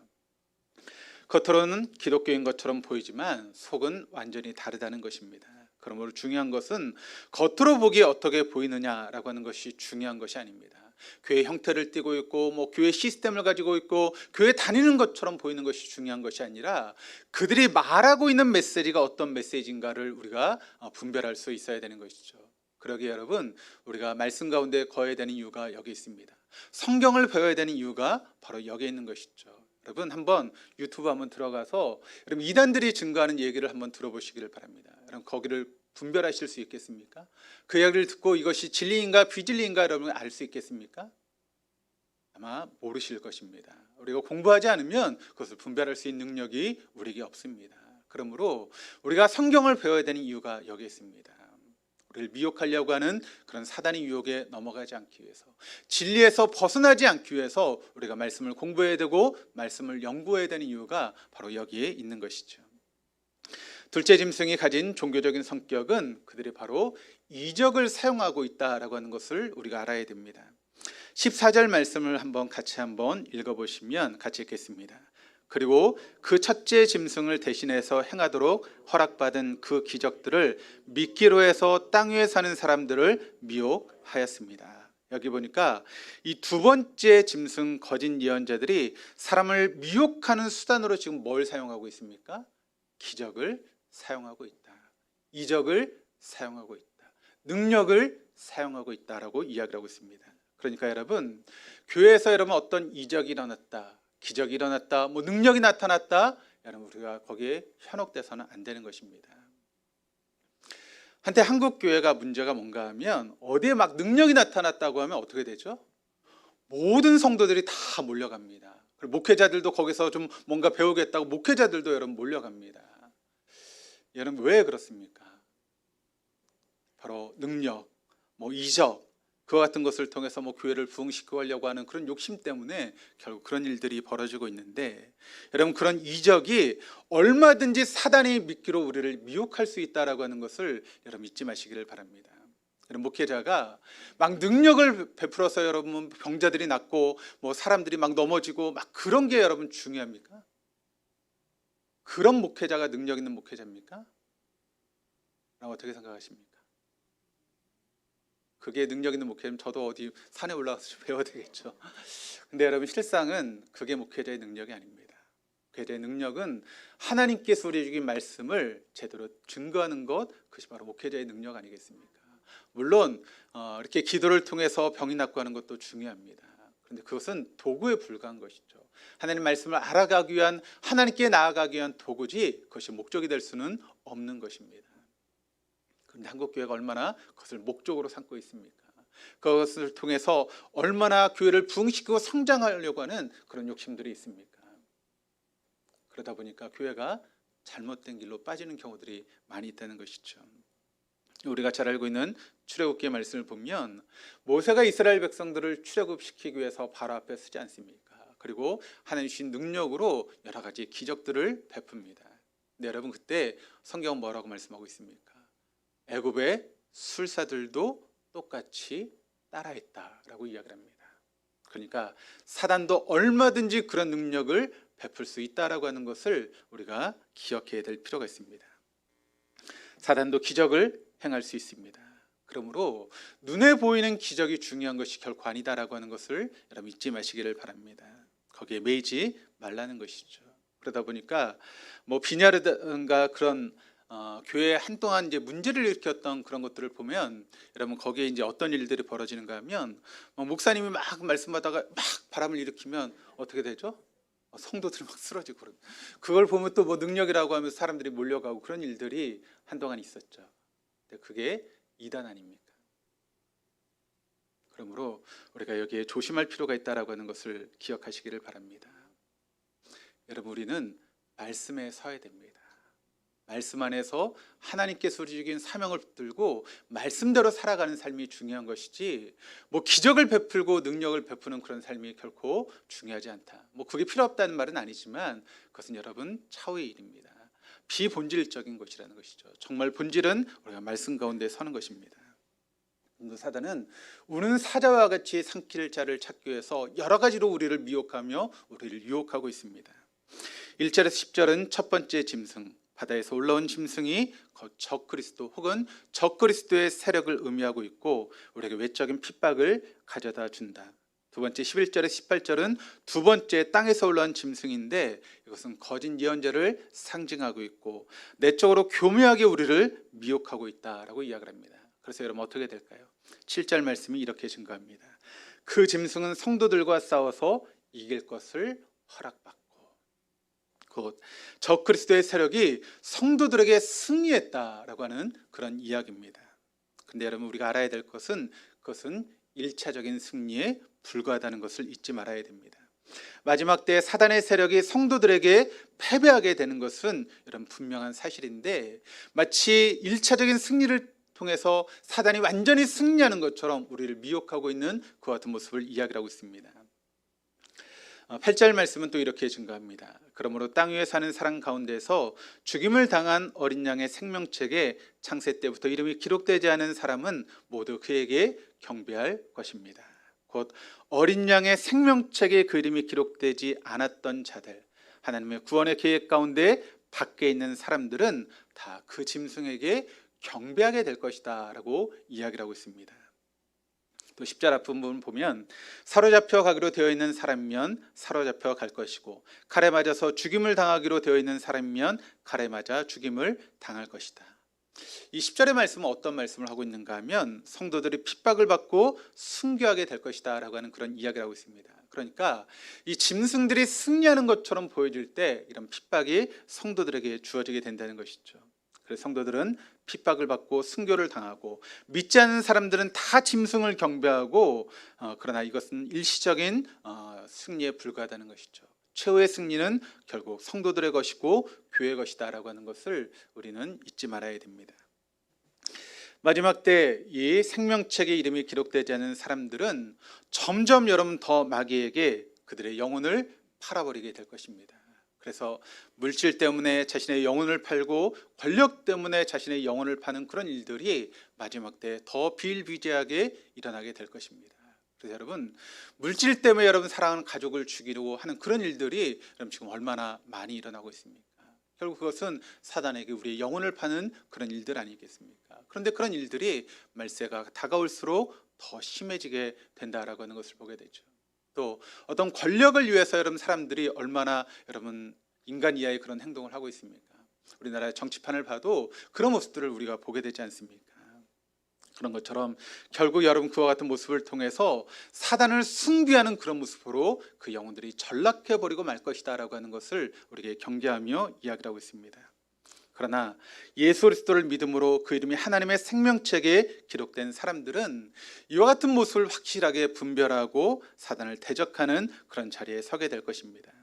겉으로는 기독교인 것처럼 보이지만 속은 완전히 다르다는 것입니다. 그러므로 중요한 것은 겉으로 보기에 어떻게 보이느냐라고 하는 것이 중요한 것이 아닙니다. 교회 형태를 띠고 있고 교회 시스템을 가지고 있고 교회 다니는 것처럼 보이는 것이 중요한 것이 아니라 그들이 말하고 있는 메시지가 어떤 메시지인가를 우리가 분별할 수 있어야 되는 것이죠. 그러기에 여러분 우리가 말씀 가운데 거해야 되는 이유가 여기 있습니다. 성경을 배워야 되는 이유가 바로 여기에 있는 것이죠. 여러분 한번 유튜브 한번 들어가서 여러분 이단들이 증거하는 얘기를 한번 들어보시기를 바랍니다. 여러분 거기를 분별하실 수 있겠습니까? 그 이야기를 듣고 이것이 진리인가 비진리인가 여러분 알 수 있겠습니까? 아마 모르실 것입니다. 우리가 공부하지 않으면 그것을 분별할 수 있는 능력이 우리에게 없습니다. 그러므로 우리가 성경을 배워야 되는 이유가 여기 있습니다. 우리를 미혹하려고 하는 그런 사단의 유혹에 넘어가지 않기 위해서, 진리에서 벗어나지 않기 위해서 우리가 말씀을 공부해야 되고 말씀을 연구해야 되는 이유가 바로 여기에 있는 것이죠. 둘째 짐승이 가진 종교적인 성격은 그들이 바로 이적을 사용하고 있다라고 하는 것을 우리가 알아야 됩니다. 14절 말씀을 같이 한번 읽어보시면 같이 읽겠습니다. 그리고 그 첫째 짐승을 대신해서 행하도록 허락받은 그 기적들을 믿기로 해서 땅 위에 사는 사람들을 미혹하였습니다. 여기 보니까 이 두 번째 짐승 거짓 예언자들이 사람을 미혹하는 수단으로 지금 뭘 사용하고 있습니까? 기적을 사용하고 있다. 이적을 사용하고 있다. 능력을 사용하고 있다라고 이야기를 하고 있습니다. 그러니까 여러분 교회에서 여러분 어떤 이적이 일어났다, 기적이 일어났다, 능력이 나타났다 여러분 우리가 거기에 현혹돼서는 안 되는 것입니다. 한때 한국 교회가 문제가 뭔가 하면 어디에 막 능력이 나타났다고 하면 어떻게 되죠? 모든 성도들이 다 몰려갑니다. 그리고 목회자들도 거기서 좀 뭔가 배우겠다고 목회자들도 여러분 몰려갑니다. 여러분 왜 그렇습니까? 바로 능력, 이적, 그와 같은 것을 통해서 교회를 부흥시키고 하려고 하는 그런 욕심 때문에 결국 그런 일들이 벌어지고 있는데, 여러분 그런 이적이 얼마든지 사단이 미끼로 우리를 미혹할 수 있다라고 하는 것을 여러분 잊지 마시기를 바랍니다. 여러분 목회자가 막 능력을 베풀어서 여러분 병자들이 낫고 사람들이 막 넘어지고 막 그런 게 여러분 중요합니까? 그런 목회자가 능력 있는 목회자입니까? 라고 어떻게 생각하십니까? 그게 능력 있는 목회자면 저도 어디 산에 올라가서 배워야 되겠죠. 근데 여러분 실상은 그게 목회자의 능력이 아닙니다. 목회자의 능력은 하나님께서 우리에게 주신 말씀을 제대로 증거하는 것, 그것이 바로 목회자의 능력 아니겠습니까? 물론 이렇게 기도를 통해서 병이 낫고 하는 것도 중요합니다. 그런데 그것은 도구에 불과한 것이죠. 하나님 말씀을 알아가기 위한, 하나님께 나아가기 위한 도구지 그것이 목적이 될 수는 없는 것입니다. 그런데 한국교회가 얼마나 그것을 목적으로 삼고 있습니까? 그것을 통해서 얼마나 교회를 부흥시키고 성장하려고 하는 그런 욕심들이 있습니까? 그러다 보니까 교회가 잘못된 길로 빠지는 경우들이 많이 있다는 것이죠. 우리가 잘 알고 있는 출애굽기의 말씀을 보면 모세가 이스라엘 백성들을 출애굽시키기 위해서 바로 앞에 서지 않습니까? 그리고 하나님 주신 능력으로 여러 가지 기적들을 베풉니다. 근데 여러분 그때 성경은 뭐라고 말씀하고 있습니까? 애굽의 술사들도 똑같이 따라했다라고 이야기를 합니다. 그러니까 사단도 얼마든지 그런 능력을 베풀 수 있다라고 하는 것을 우리가 기억해야 될 필요가 있습니다. 사단도 기적을 행할 수 있습니다. 그러므로 눈에 보이는 기적이 중요한 것이 결코 아니다라고 하는 것을 여러분 잊지 마시기를 바랍니다. 거기에 매이지 말라는 것이죠. 그러다 보니까 비냐르든가 그런 교회에 한동안 이제 문제를 일으켰던 그런 것들을 보면 여러분 거기에 이제 어떤 일들이 벌어지는가 하면 목사님이 막 말씀하다가 막 바람을 일으키면 어떻게 되죠? 성도들이 막 쓰러지고 그런, 그걸 보면 또 능력이라고 하면서 사람들이 몰려가고 그런 일들이 한동안 있었죠. 근데 그게 이단 아닙니까? 그러므로 우리가 여기에 조심할 필요가 있다라고 하는 것을 기억하시기를 바랍니다. 여러분 우리는 말씀에 서야 됩니다. 말씀 안에서 하나님께서 우리 주신 사명을 붙들고 말씀대로 살아가는 삶이 중요한 것이지 기적을 베풀고 능력을 베푸는 그런 삶이 결코 중요하지 않다. 그게 필요 없다는 말은 아니지만 그것은 여러분 차후의 일입니다. 비본질적인 것이라는 것이죠. 정말 본질은 우리가 말씀 가운데 서는 것입니다. 사단은 우는 사자와 같이 삼킬 자를 찾기 위해서 여러 가지로 우리를 미혹하며 우리를 유혹하고 있습니다. 1절에서 10절은 첫 번째 짐승, 바다에서 올라온 짐승이 적그리스도 혹은 적그리스도의 세력을 의미하고 있고 우리에게 외적인 핍박을 가져다 준다. 두 번째 11절에서 18절은 두 번째 땅에서 올라온 짐승인데 이것은 거짓 예언자를 상징하고 있고 내적으로 교묘하게 우리를 미혹하고 있다라고 이야기를 합니다. 그래서 여러분 어떻게 될까요? 7절 말씀이 이렇게 증거합니다. 그 짐승은 성도들과 싸워서 이길 것을 허락받고, 곧 적그리스도의 세력이 성도들에게 승리했다라고 하는 그런 이야기입니다. 근데 여러분 우리가 알아야 될 것은 그것은 1차적인 승리에 불과하다는 것을 잊지 말아야 됩니다. 마지막 때 사단의 세력이 성도들에게 패배하게 되는 것은 여러분 분명한 사실인데 마치 1차적인 승리를 통해서 사단이 완전히 승리하는 것처럼 우리를 미혹하고 있는 그와 같은 모습을 이야기하고 있습니다. 8절 말씀은 또 이렇게 증거합니다. 그러므로 땅 위에 사는 사람 가운데서 죽임을 당한 어린 양의 생명책에 창세 때부터 이름이 기록되지 않은 사람은 모두 그에게 경배할 것입니다. 곧 어린 양의 생명책에 그 이름이 기록되지 않았던 자들, 하나님의 구원의 계획 가운데 밖에 있는 사람들은 다 그 짐승에게 경배하게 될 것이다 라고 이야기를 하고 있습니다. 또 10절 앞부분 보면 사로잡혀 가기로 되어 있는 사람이면 사로잡혀 갈 것이고 칼에 맞아서 죽임을 당하기로 되어 있는 사람이면 칼에 맞아 죽임을 당할 것이다. 이 10절의 말씀은 어떤 말씀을 하고 있는가 하면 성도들이 핍박을 받고 순교하게 될 것이다 라고 하는 그런 이야기를 하고 있습니다. 그러니까 이 짐승들이 승리하는 것처럼 보여질 때 이런 핍박이 성도들에게 주어지게 된다는 것이죠. 그래서 성도들은 핍박을 받고 순교를 당하고, 믿지 않는 사람들은 다 짐승을 경배하고, 그러나 이것은 일시적인 승리에 불과하다는 것이죠. 최후의 승리는 결국 성도들의 것이고 교회의 것이다 라고 하는 것을 우리는 잊지 말아야 됩니다. 마지막 때 이 생명책에 이름이 기록되지 않은 사람들은 점점 여러분 더 마귀에게 그들의 영혼을 팔아버리게 될 것입니다. 그래서 물질 때문에 자신의 영혼을 팔고 권력 때문에 자신의 영혼을 파는 그런 일들이 마지막 때 더 비일비재하게 일어나게 될 것입니다. 그래서 여러분, 물질 때문에 여러분 사랑하는 가족을 죽이려고 하는 그런 일들이 여러분 지금 얼마나 많이 일어나고 있습니까? 결국 그것은 사단에게 우리의 영혼을 파는 그런 일들 아니겠습니까? 그런데 그런 일들이 말세가 다가올수록 더 심해지게 된다라고 하는 것을 보게 되죠. 또 어떤 권력을 위해서 여러분 사람들이 얼마나 여러분 인간 이하의 그런 행동을 하고 있습니까? 우리나라의 정치판을 봐도 그런 모습들을 우리가 보게 되지 않습니까? 그런 것처럼 결국 여러분 그와 같은 모습을 통해서 사단을 숭배하는 그런 모습으로 그 영혼들이 전락해버리고 말 것이다 라고 하는 것을 우리에게 경계하며 이야기를 하고 있습니다. 그러나 예수 그리스도를 믿음으로 그 이름이 하나님의 생명책에 기록된 사람들은 이와 같은 모습을 확실하게 분별하고 사단을 대적하는 그런 자리에 서게 될 것입니다.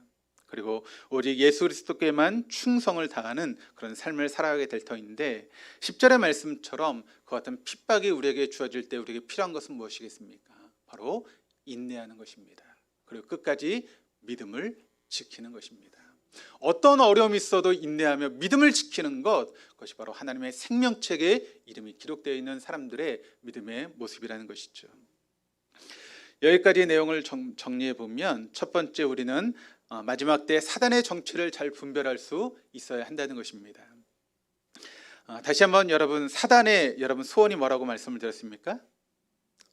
그리고 오직 예수 그리스도께만 충성을 다하는 그런 삶을 살아가게 될 터인데, 10절의 말씀처럼 그 같은 핍박이 우리에게 주어질 때 우리에게 필요한 것은 무엇이겠습니까? 바로 인내하는 것입니다. 그리고 끝까지 믿음을 지키는 것입니다. 어떤 어려움이 있어도 인내하며 믿음을 지키는 것, 그것이 바로 하나님의 생명책에 이름이 기록되어 있는 사람들의 믿음의 모습이라는 것이죠. 여기까지의 내용을 정리해 보면, 첫 번째 우리는 마지막 때 사단의 정체를 잘 분별할 수 있어야 한다는 것입니다. 다시 한번 여러분, 사단의 여러분 소원이 뭐라고 말씀을 드렸습니까?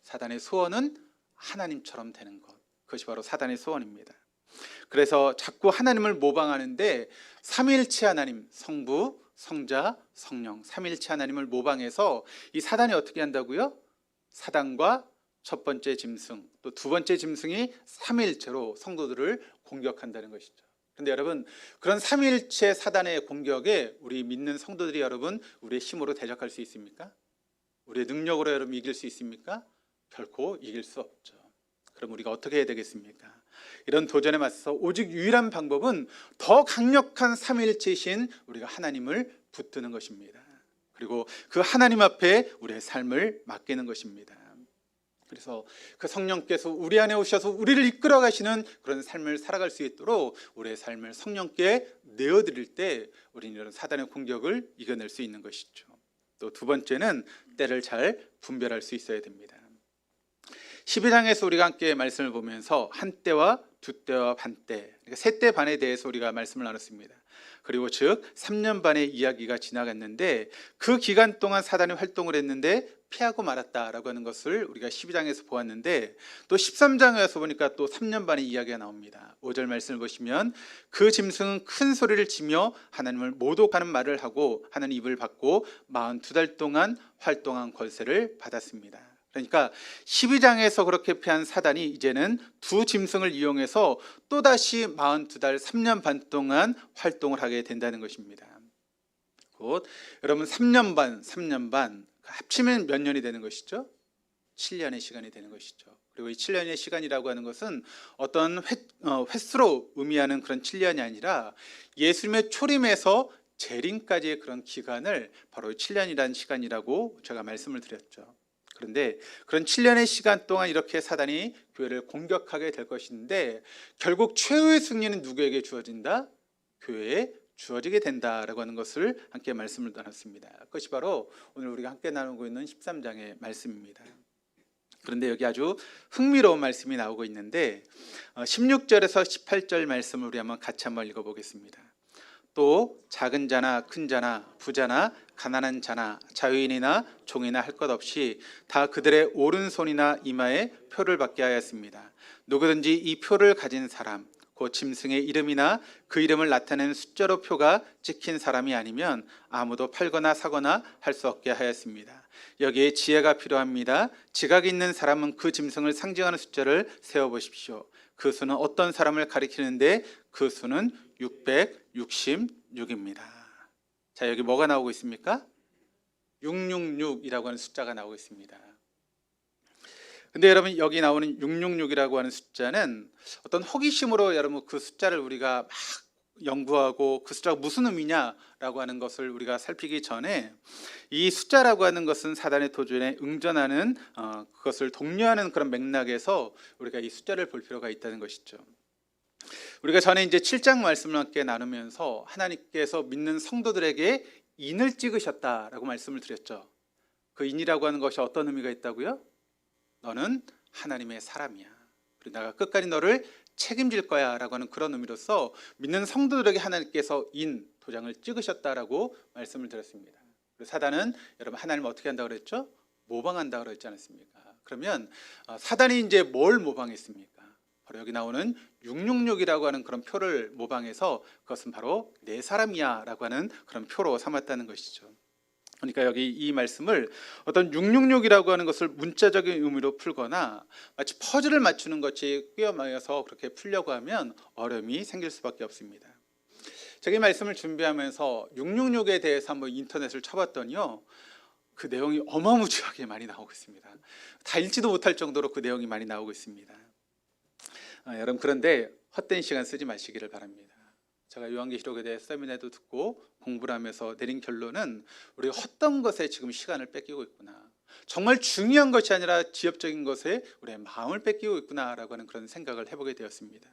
사단의 소원은 하나님처럼 되는 것, 그것이 바로 사단의 소원입니다. 그래서 자꾸 하나님을 모방하는데 삼위일체 하나님, 성부, 성자, 성령, 삼위일체 하나님을 모방해서 이 사단이 어떻게 한다고요? 사단과 첫 번째 짐승, 또 두 번째 짐승이 삼위일체로 성도들을 공격한다는 것이죠. 그런데 여러분, 그런 삼위일체 사단의 공격에 우리 믿는 성도들이 여러분 우리의 힘으로 대적할 수 있습니까? 우리의 능력으로 여러분 이길 수 있습니까? 결코 이길 수 없죠. 그럼 우리가 어떻게 해야 되겠습니까? 이런 도전에 맞서 오직 유일한 방법은 더 강력한 삼위일체이신 우리가 하나님을 붙드는 것입니다. 그리고 그 하나님 앞에 우리의 삶을 맡기는 것입니다. 그래서 그 성령께서 우리 안에 오셔서 우리를 이끌어 가시는 그런 삶을 살아갈 수 있도록 우리의 삶을 성령께 내어드릴 때 우리는 이런 사단의 공격을 이겨낼 수 있는 것이죠. 또 두 번째는 때를 잘 분별할 수 있어야 됩니다. 12장에서 우리가 함께 말씀을 보면서 한때와 두때와 반때, 그러니까 세때 반에 대해서 우리가 말씀을 나눴습니다. 그리고 즉 3년 반의 이야기가 지나갔는데 그 기간 동안 사단이 활동을 했는데 피하고 말았다라고 하는 것을 우리가 12장에서 보았는데, 또 13장에 와서 보니까 또 3년 반의 이야기가 나옵니다. 5절 말씀을 보시면 그 짐승은 큰 소리를 치며 하나님을 모독하는 말을 하고 하는 입을 받고 42달 동안 활동한 권세를 받았습니다. 그러니까 12장에서 그렇게 패한 사단이 이제는 두 짐승을 이용해서 또다시 42달 3년 반 동안 활동을 하게 된다는 것입니다. 곧 여러분 3년 반 합치면 몇 년이 되는 것이죠? 7년의 시간이 되는 것이죠. 그리고 이 7년의 시간이라고 하는 것은 어떤 횟수로 의미하는 그런 7년이 아니라 예수님의 초림에서 재림까지의 그런 기간을 바로 7년이라는 시간이라고 제가 말씀을 드렸죠. 그런데 그런 7년의 시간 동안 이렇게 사단이 교회를 공격하게 될 것인데, 결국 최후의 승리는 누구에게 주어진다? 교회에 주어지게 된다라고 하는 것을 함께 말씀을 나눴습니다. 그것이 바로 오늘 우리가 함께 나누고 있는 13장의 말씀입니다. 그런데 여기 아주 흥미로운 말씀이 나오고 있는데 16절에서 18절 말씀을 우리 같이 한번 읽어보겠습니다. 또 작은 자나 큰 자나 부자나 가난한 자나 자유인이나 종이나 할 것 없이 다 그들의 오른손이나 이마에 표를 받게 하였습니다. 누구든지 이 표를 가진 사람 그 짐승의 이름이나 그 이름을 나타내는 숫자로 표가 찍힌 사람이 아니면 아무도 팔거나 사거나 할 수 없게 하였습니다. 여기에 지혜가 필요합니다. 지각이 있는 사람은 그 짐승을 상징하는 숫자를 세어보십시오. 그 수는 어떤 사람을 가리키는데 그 수는 666입니다. 자, 여기 뭐가 나오고 있습니까? 666이라고 하는 숫자가 나오고 있습니다. 근데 여러분, 여기 나오는 666이라고 하는 숫자는 어떤 호기심으로 여러분 그 숫자를 우리가 막 연구하고 그 숫자가 무슨 의미냐라고 하는 것을 우리가 살피기 전에, 이 숫자라고 하는 것은 사단의 도전에 응전하는 그것을 독려하는 그런 맥락에서 우리가 이 숫자를 볼 필요가 있다는 것이죠. 우리가 전에 이제 7장 말씀을 함께 나누면서 하나님께서 믿는 성도들에게 인을 찍으셨다라고 말씀을 드렸죠. 그 인이라고 하는 것이 어떤 의미가 있다고요? 너는 하나님의 사람이야. 그리고 내가 끝까지 너를 책임질 거야 라고 하는 그런 의미로서 믿는 성도들에게 하나님께서 인, 도장을 찍으셨다라고 말씀을 드렸습니다. 그리고 사단은 여러분 하나님을 어떻게 한다고 그랬죠? 모방한다고 그랬지 않았습니까? 그러면 사단이 이제 뭘 모방했습니까? 바로 여기 나오는 666이라고 하는 그런 표를 모방해서 그것은 바로 내 사람이야 라고 하는 그런 표로 삼았다는 것이죠. 그러니까 여기 이 말씀을 어떤 666이라고 하는 것을 문자적인 의미로 풀거나 마치 퍼즐을 맞추는 것이 꿰어맞아서 그렇게 풀려고 하면 어려움이 생길 수밖에 없습니다. 제가 이 말씀을 준비하면서 666에 대해서 한번 인터넷을 쳐봤더니요, 그 내용이 어마무지하게 많이 나오고 있습니다. 다 읽지도 못할 정도로 그 내용이 많이 나오고 있습니다. 여러분, 그런데 헛된 시간 쓰지 마시기를 바랍니다. 제가 요한계시록에 대해 세미나도 듣고 공부를 하면서 내린 결론은 우리가 헛된 것에 지금 시간을 뺏기고 있구나, 정말 중요한 것이 아니라 지엽적인 것에 우리의 마음을 뺏기고 있구나라고 하는 그런 생각을 해보게 되었습니다.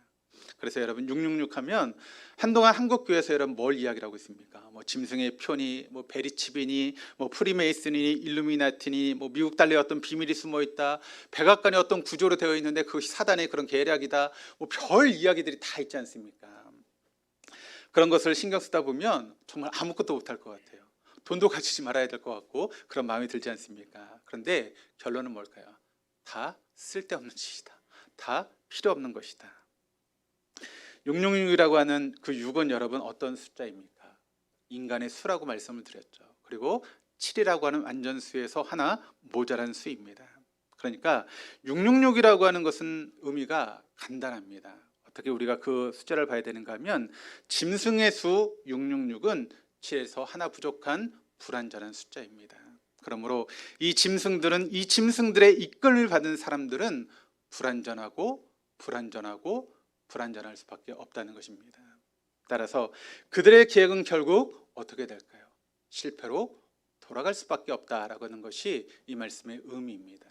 그래서 여러분 666 하면 한동안 한국교회에서 여러분 뭘 이야기를 하고 있습니까? 뭐 짐승의 표니, 뭐 베리칩이니, 뭐 프리메이슨이니, 일루미나티니, 뭐 미국 달러에 어떤 비밀이 숨어 있다, 백악관이 어떤 구조로 되어 있는데 그것이 사단의 그런 계략이다, 뭐 별 이야기들이 다 있지 않습니까? 그런 것을 신경 쓰다 보면 정말 아무것도 못할 것 같아요. 돈도 가지지 말아야 될 것 같고 그런 마음이 들지 않습니까? 그런데 결론은 뭘까요? 다 쓸데없는 짓이다. 다 필요 없는 것이다. 666이라고 하는 그 6은 여러분 어떤 숫자입니까? 인간의 수라고 말씀을 드렸죠. 그리고 7이라고 하는 완전수에서 하나 모자란 수입니다. 그러니까 666이라고 하는 것은 의미가 간단합니다. 어떻게 우리가 그 숫자를 봐야 되는가 하면, 짐승의 수 666은 7에서 하나 부족한 불완전한 숫자입니다. 그러므로 이 짐승들의 이끌림을 받은 사람들은 불완전하고 불완전할 수밖에 없다는 것입니다. 따라서 그들의 계획은 결국 어떻게 될까요? 실패로 돌아갈 수밖에 없다라고 하는 것이 이 말씀의 의미입니다.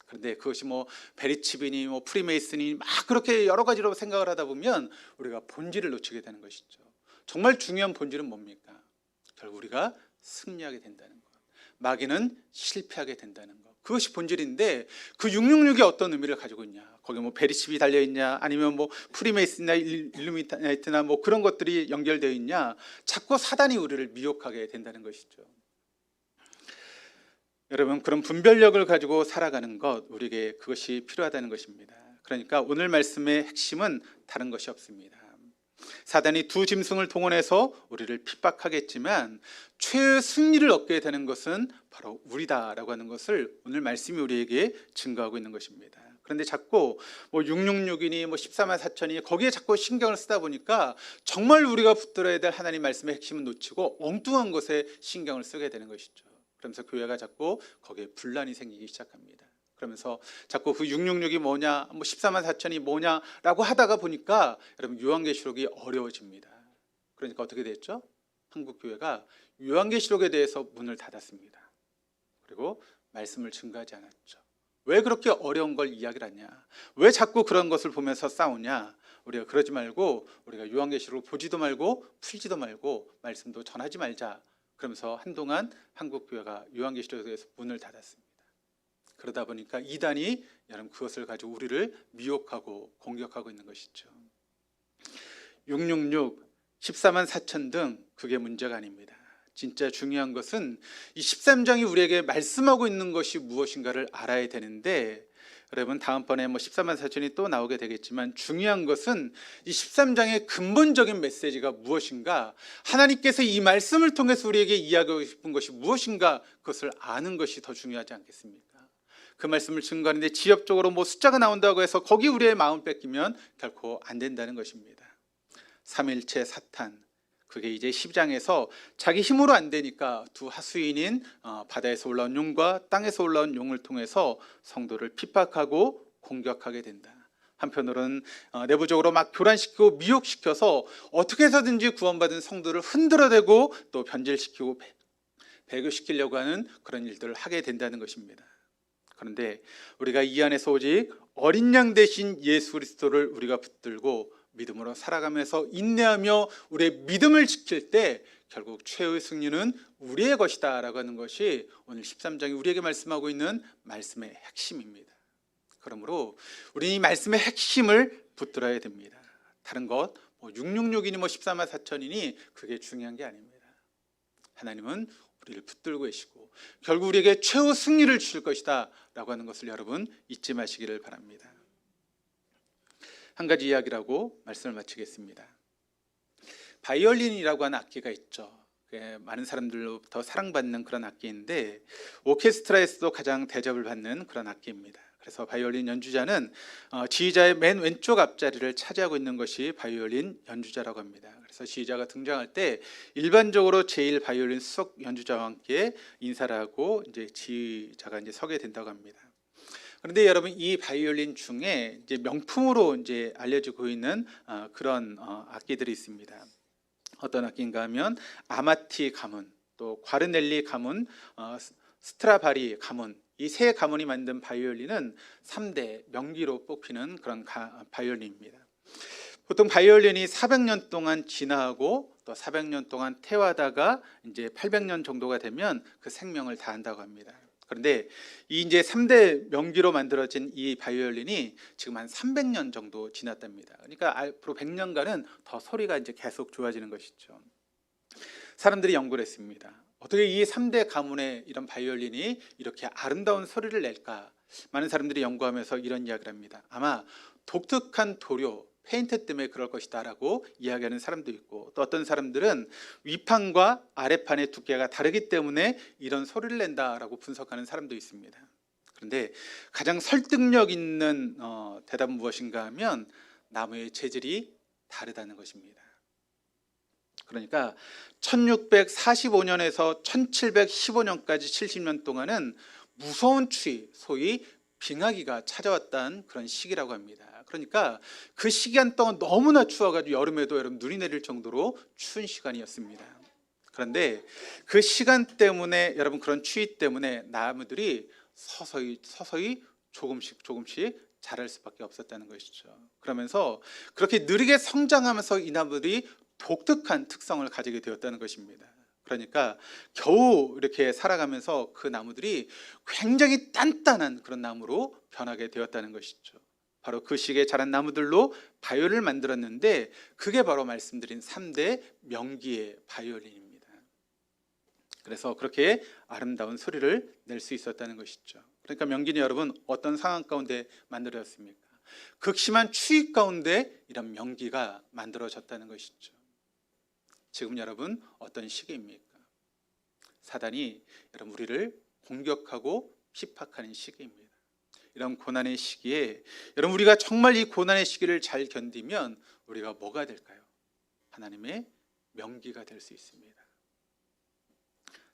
그런데 그것이 뭐 베리칩이니 뭐 프리메이슨이 막 그렇게 여러 가지로 생각을 하다 보면 우리가 본질을 놓치게 되는 것이죠. 정말 중요한 본질은 뭡니까? 결국 우리가 승리하게 된다는 것, 마귀는 실패하게 된다는 것, 그것이 본질인데 그 666이 어떤 의미를 가지고 있냐? 거기 뭐 베리칩이 달려 있냐, 아니면 뭐 프리메이슨이나 일루미나이트나 뭐 그런 것들이 연결되어 있냐? 자꾸 사단이 우리를 미혹하게 된다는 것이죠. 여러분, 그런 분별력을 가지고 살아가는 것, 우리에게 그것이 필요하다는 것입니다. 그러니까 오늘 말씀의 핵심은 다른 것이 없습니다. 사단이 두 짐승을 동원해서 우리를 핍박하겠지만 최후의 승리를 얻게 되는 것은 바로 우리다라고 하는 것을 오늘 말씀이 우리에게 증거하고 있는 것입니다. 그런데 자꾸 뭐 666이니 뭐 14만 4천이 거기에 자꾸 신경을 쓰다 보니까 정말 우리가 붙들어야 될 하나님 말씀의 핵심은 놓치고 엉뚱한 것에 신경을 쓰게 되는 것이죠. 그러면서 교회가 자꾸 거기에 분란이 생기기 시작합니다. 그러면서 자꾸 그 666이 뭐냐, 뭐 14만 4천이 뭐냐라고 하다가 보니까 여러분 요한계시록이 어려워집니다. 그러니까 어떻게 됐죠? 한국교회가 요한계시록에 대해서 문을 닫았습니다. 그리고 말씀을 증거하지 않았죠. 왜 그렇게 어려운 걸 이야기를 하냐? 왜 자꾸 그런 것을 보면서 싸우냐? 우리가 그러지 말고 우리가 요한계시록을 보지도 말고 풀지도 말고 말씀도 전하지 말자. 그러면서 한동안 한국교회가 요한계시록에 대해서 문을 닫았습니다. 그러다 보니까 이단이 여러분 그것을 가지고 우리를 미혹하고 공격하고 있는 것이죠. 666, 14만 4천 등 그게 문제가 아닙니다. 진짜 중요한 것은 이 13장이 우리에게 말씀하고 있는 것이 무엇인가를 알아야 되는데, 여러분 다음번에 14만 4천이 또 나오게 되겠지만 중요한 것은 이 13장의 근본적인 메시지가 무엇인가, 하나님께서 이 말씀을 통해서 우리에게 이야기하고 싶은 것이 무엇인가, 그것을 아는 것이 더 중요하지 않겠습니까? 그 말씀을 증거하는데 지엽적으로 숫자가 나온다고 해서 거기 우리의 마음 뺏기면 결코 안 된다는 것입니다. 삼일체 사탄, 그게 이제 10장에서 자기 힘으로 안 되니까 두 하수인인 바다에서 올라온 용과 땅에서 올라온 용을 통해서 성도를 핍박하고 공격하게 된다. 한편으로는 내부적으로 막 교란시키고 미혹시켜서 어떻게 해서든지 구원받은 성도를 흔들어대고 또 변질시키고 배교시키려고 하는 그런 일들을 하게 된다는 것입니다. 그런데 우리가 이 안에서 오직 어린 양 대신 예수 그리스도를 우리가 붙들고 믿음으로 살아가면서 인내하며 우리의 믿음을 지킬 때 결국 최후의 승리는 우리의 것이다 라고 하는 것이 오늘 13장이 우리에게 말씀하고 있는 말씀의 핵심입니다. 그러므로 우리는 이 말씀의 핵심을 붙들어야 됩니다. 다른 것 666이니 14만 4천이니 그게 중요한 게 아닙니다. 하나님은 우리를 붙들고 계시고 결국 우리에게 최후 승리를 주실 것이다 라고 하는 것을 여러분 잊지 마시기를 바랍니다. 한 가지 이야기라고 말씀을 마치겠습니다. 바이올린이라고 하는 악기가 있죠. 많은 사람들로부터 사랑받는 그런 악기인데 오케스트라에서도 가장 대접을 받는 그런 악기입니다. 그래서 바이올린 연주자는 지휘자의 맨 왼쪽 앞자리를 차지하고 있는 것이 바이올린 연주자라고 합니다. 그래서 지휘자가 등장할 때 일반적으로 제1 바이올린 수석 연주자와 함께 인사를 하고 이제 지휘자가 이제 서게 된다고 합니다. 그런데 여러분 이 바이올린 중에 이제 명품으로 이제 알려지고 있는 그런 악기들이 있습니다. 어떤 악기인가 하면 아마티 가문, 또 과르넬리 가문, 스트라바리 가문, 이 세 가문이 만든 바이올린은 3대 명기로 뽑히는 그런 바이올린입니다. 보통 바이올린이 400년 동안 진화하고 또 400년 동안 태화하다가 이제 800년 정도가 되면 그 생명을 다한다고 합니다. 그런데 이 이제 3대 명기로 만들어진 이 바이올린이 지금 한 300년 정도 지났답니다. 그러니까 앞으로 100년간은 더 소리가 이제 계속 좋아지는 것이죠. 사람들이 연구를 했습니다. 어떻게 이 3대 가문의 이런 바이올린이 이렇게 아름다운 소리를 낼까? 많은 사람들이 연구하면서 이런 이야기를 합니다. 아마 독특한 도료, 페인트 때문에 그럴 것이다 라고 이야기하는 사람도 있고, 또 어떤 사람들은 위판과 아래판의 두께가 다르기 때문에 이런 소리를 낸다라고 분석하는 사람도 있습니다. 그런데 가장 설득력 있는 대답은 무엇인가 하면 나무의 재질이 다르다는 것입니다. 그러니까 1645년에서 1715년까지 70년 동안은 무서운 추위, 소위 빙하기가 찾아왔다는 그런 시기라고 합니다. 그러니까 그 시간 동안 너무나 추워가지고 여름에도 여러분 눈이 내릴 정도로 추운 시간이었습니다. 그런데 그 시간 때문에 여러분 그런 추위 때문에 나무들이 서서히 조금씩 자랄 수밖에 없었다는 것이죠. 그러면서 그렇게 느리게 성장하면서 이 나무들이 독특한 특성을 가지게 되었다는 것입니다. 그러니까 겨우 이렇게 살아가면서 그 나무들이 굉장히 단단한 그런 나무로 변하게 되었다는 것이죠. 바로 그 시기에 자란 나무들로 바이올린을 만들었는데 그게 바로 말씀드린 3대 명기의 바이올린입니다. 그래서 그렇게 아름다운 소리를 낼 수 있었다는 것이죠. 그러니까 명기는 여러분 어떤 상황 가운데 만들어졌습니까? 극심한 추위 가운데 이런 명기가 만들어졌다는 것이죠. 지금 여러분 어떤 시기입니까? 사단이 여러분 우리를 공격하고 핍박하는 시기입니다. 이런 고난의 시기에 여러분 우리가 정말 이 고난의 시기를 잘 견디면 우리가 뭐가 될까요? 하나님의 명기가 될 수 있습니다.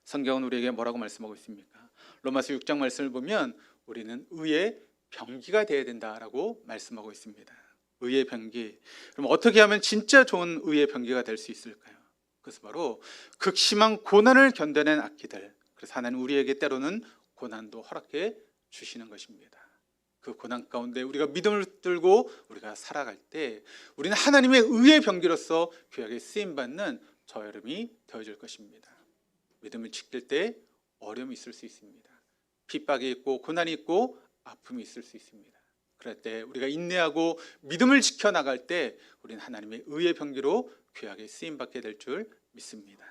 성경은 우리에게 뭐라고 말씀하고 있습니까? 로마서 6장 말씀을 보면 우리는 의의 병기가 되어야 된다라고 말씀하고 있습니다. 의의 병기. 그럼 어떻게 하면 진짜 좋은 의의 병기가 될 수 있을까요? 그것은 바로 극심한 고난을 견뎌낸 악기들. 그래서 하나님 우리에게 때로는 고난도 허락해 주시는 것입니다. 그 고난 가운데 우리가 믿음을 붙들고 우리가 살아갈 때 우리는 하나님의 의의 병기로서 귀하게 쓰임받는 저 여러분이 되어줄 것입니다. 믿음을 지킬 때 어려움이 있을 수 있습니다. 핍박이 있고 고난이 있고 아픔이 있을 수 있습니다. 그럴 때 우리가 인내하고 믿음을 지켜나갈 때 우리는 하나님의 의의 병기로 귀하게 쓰임받게 될 줄 믿습니다.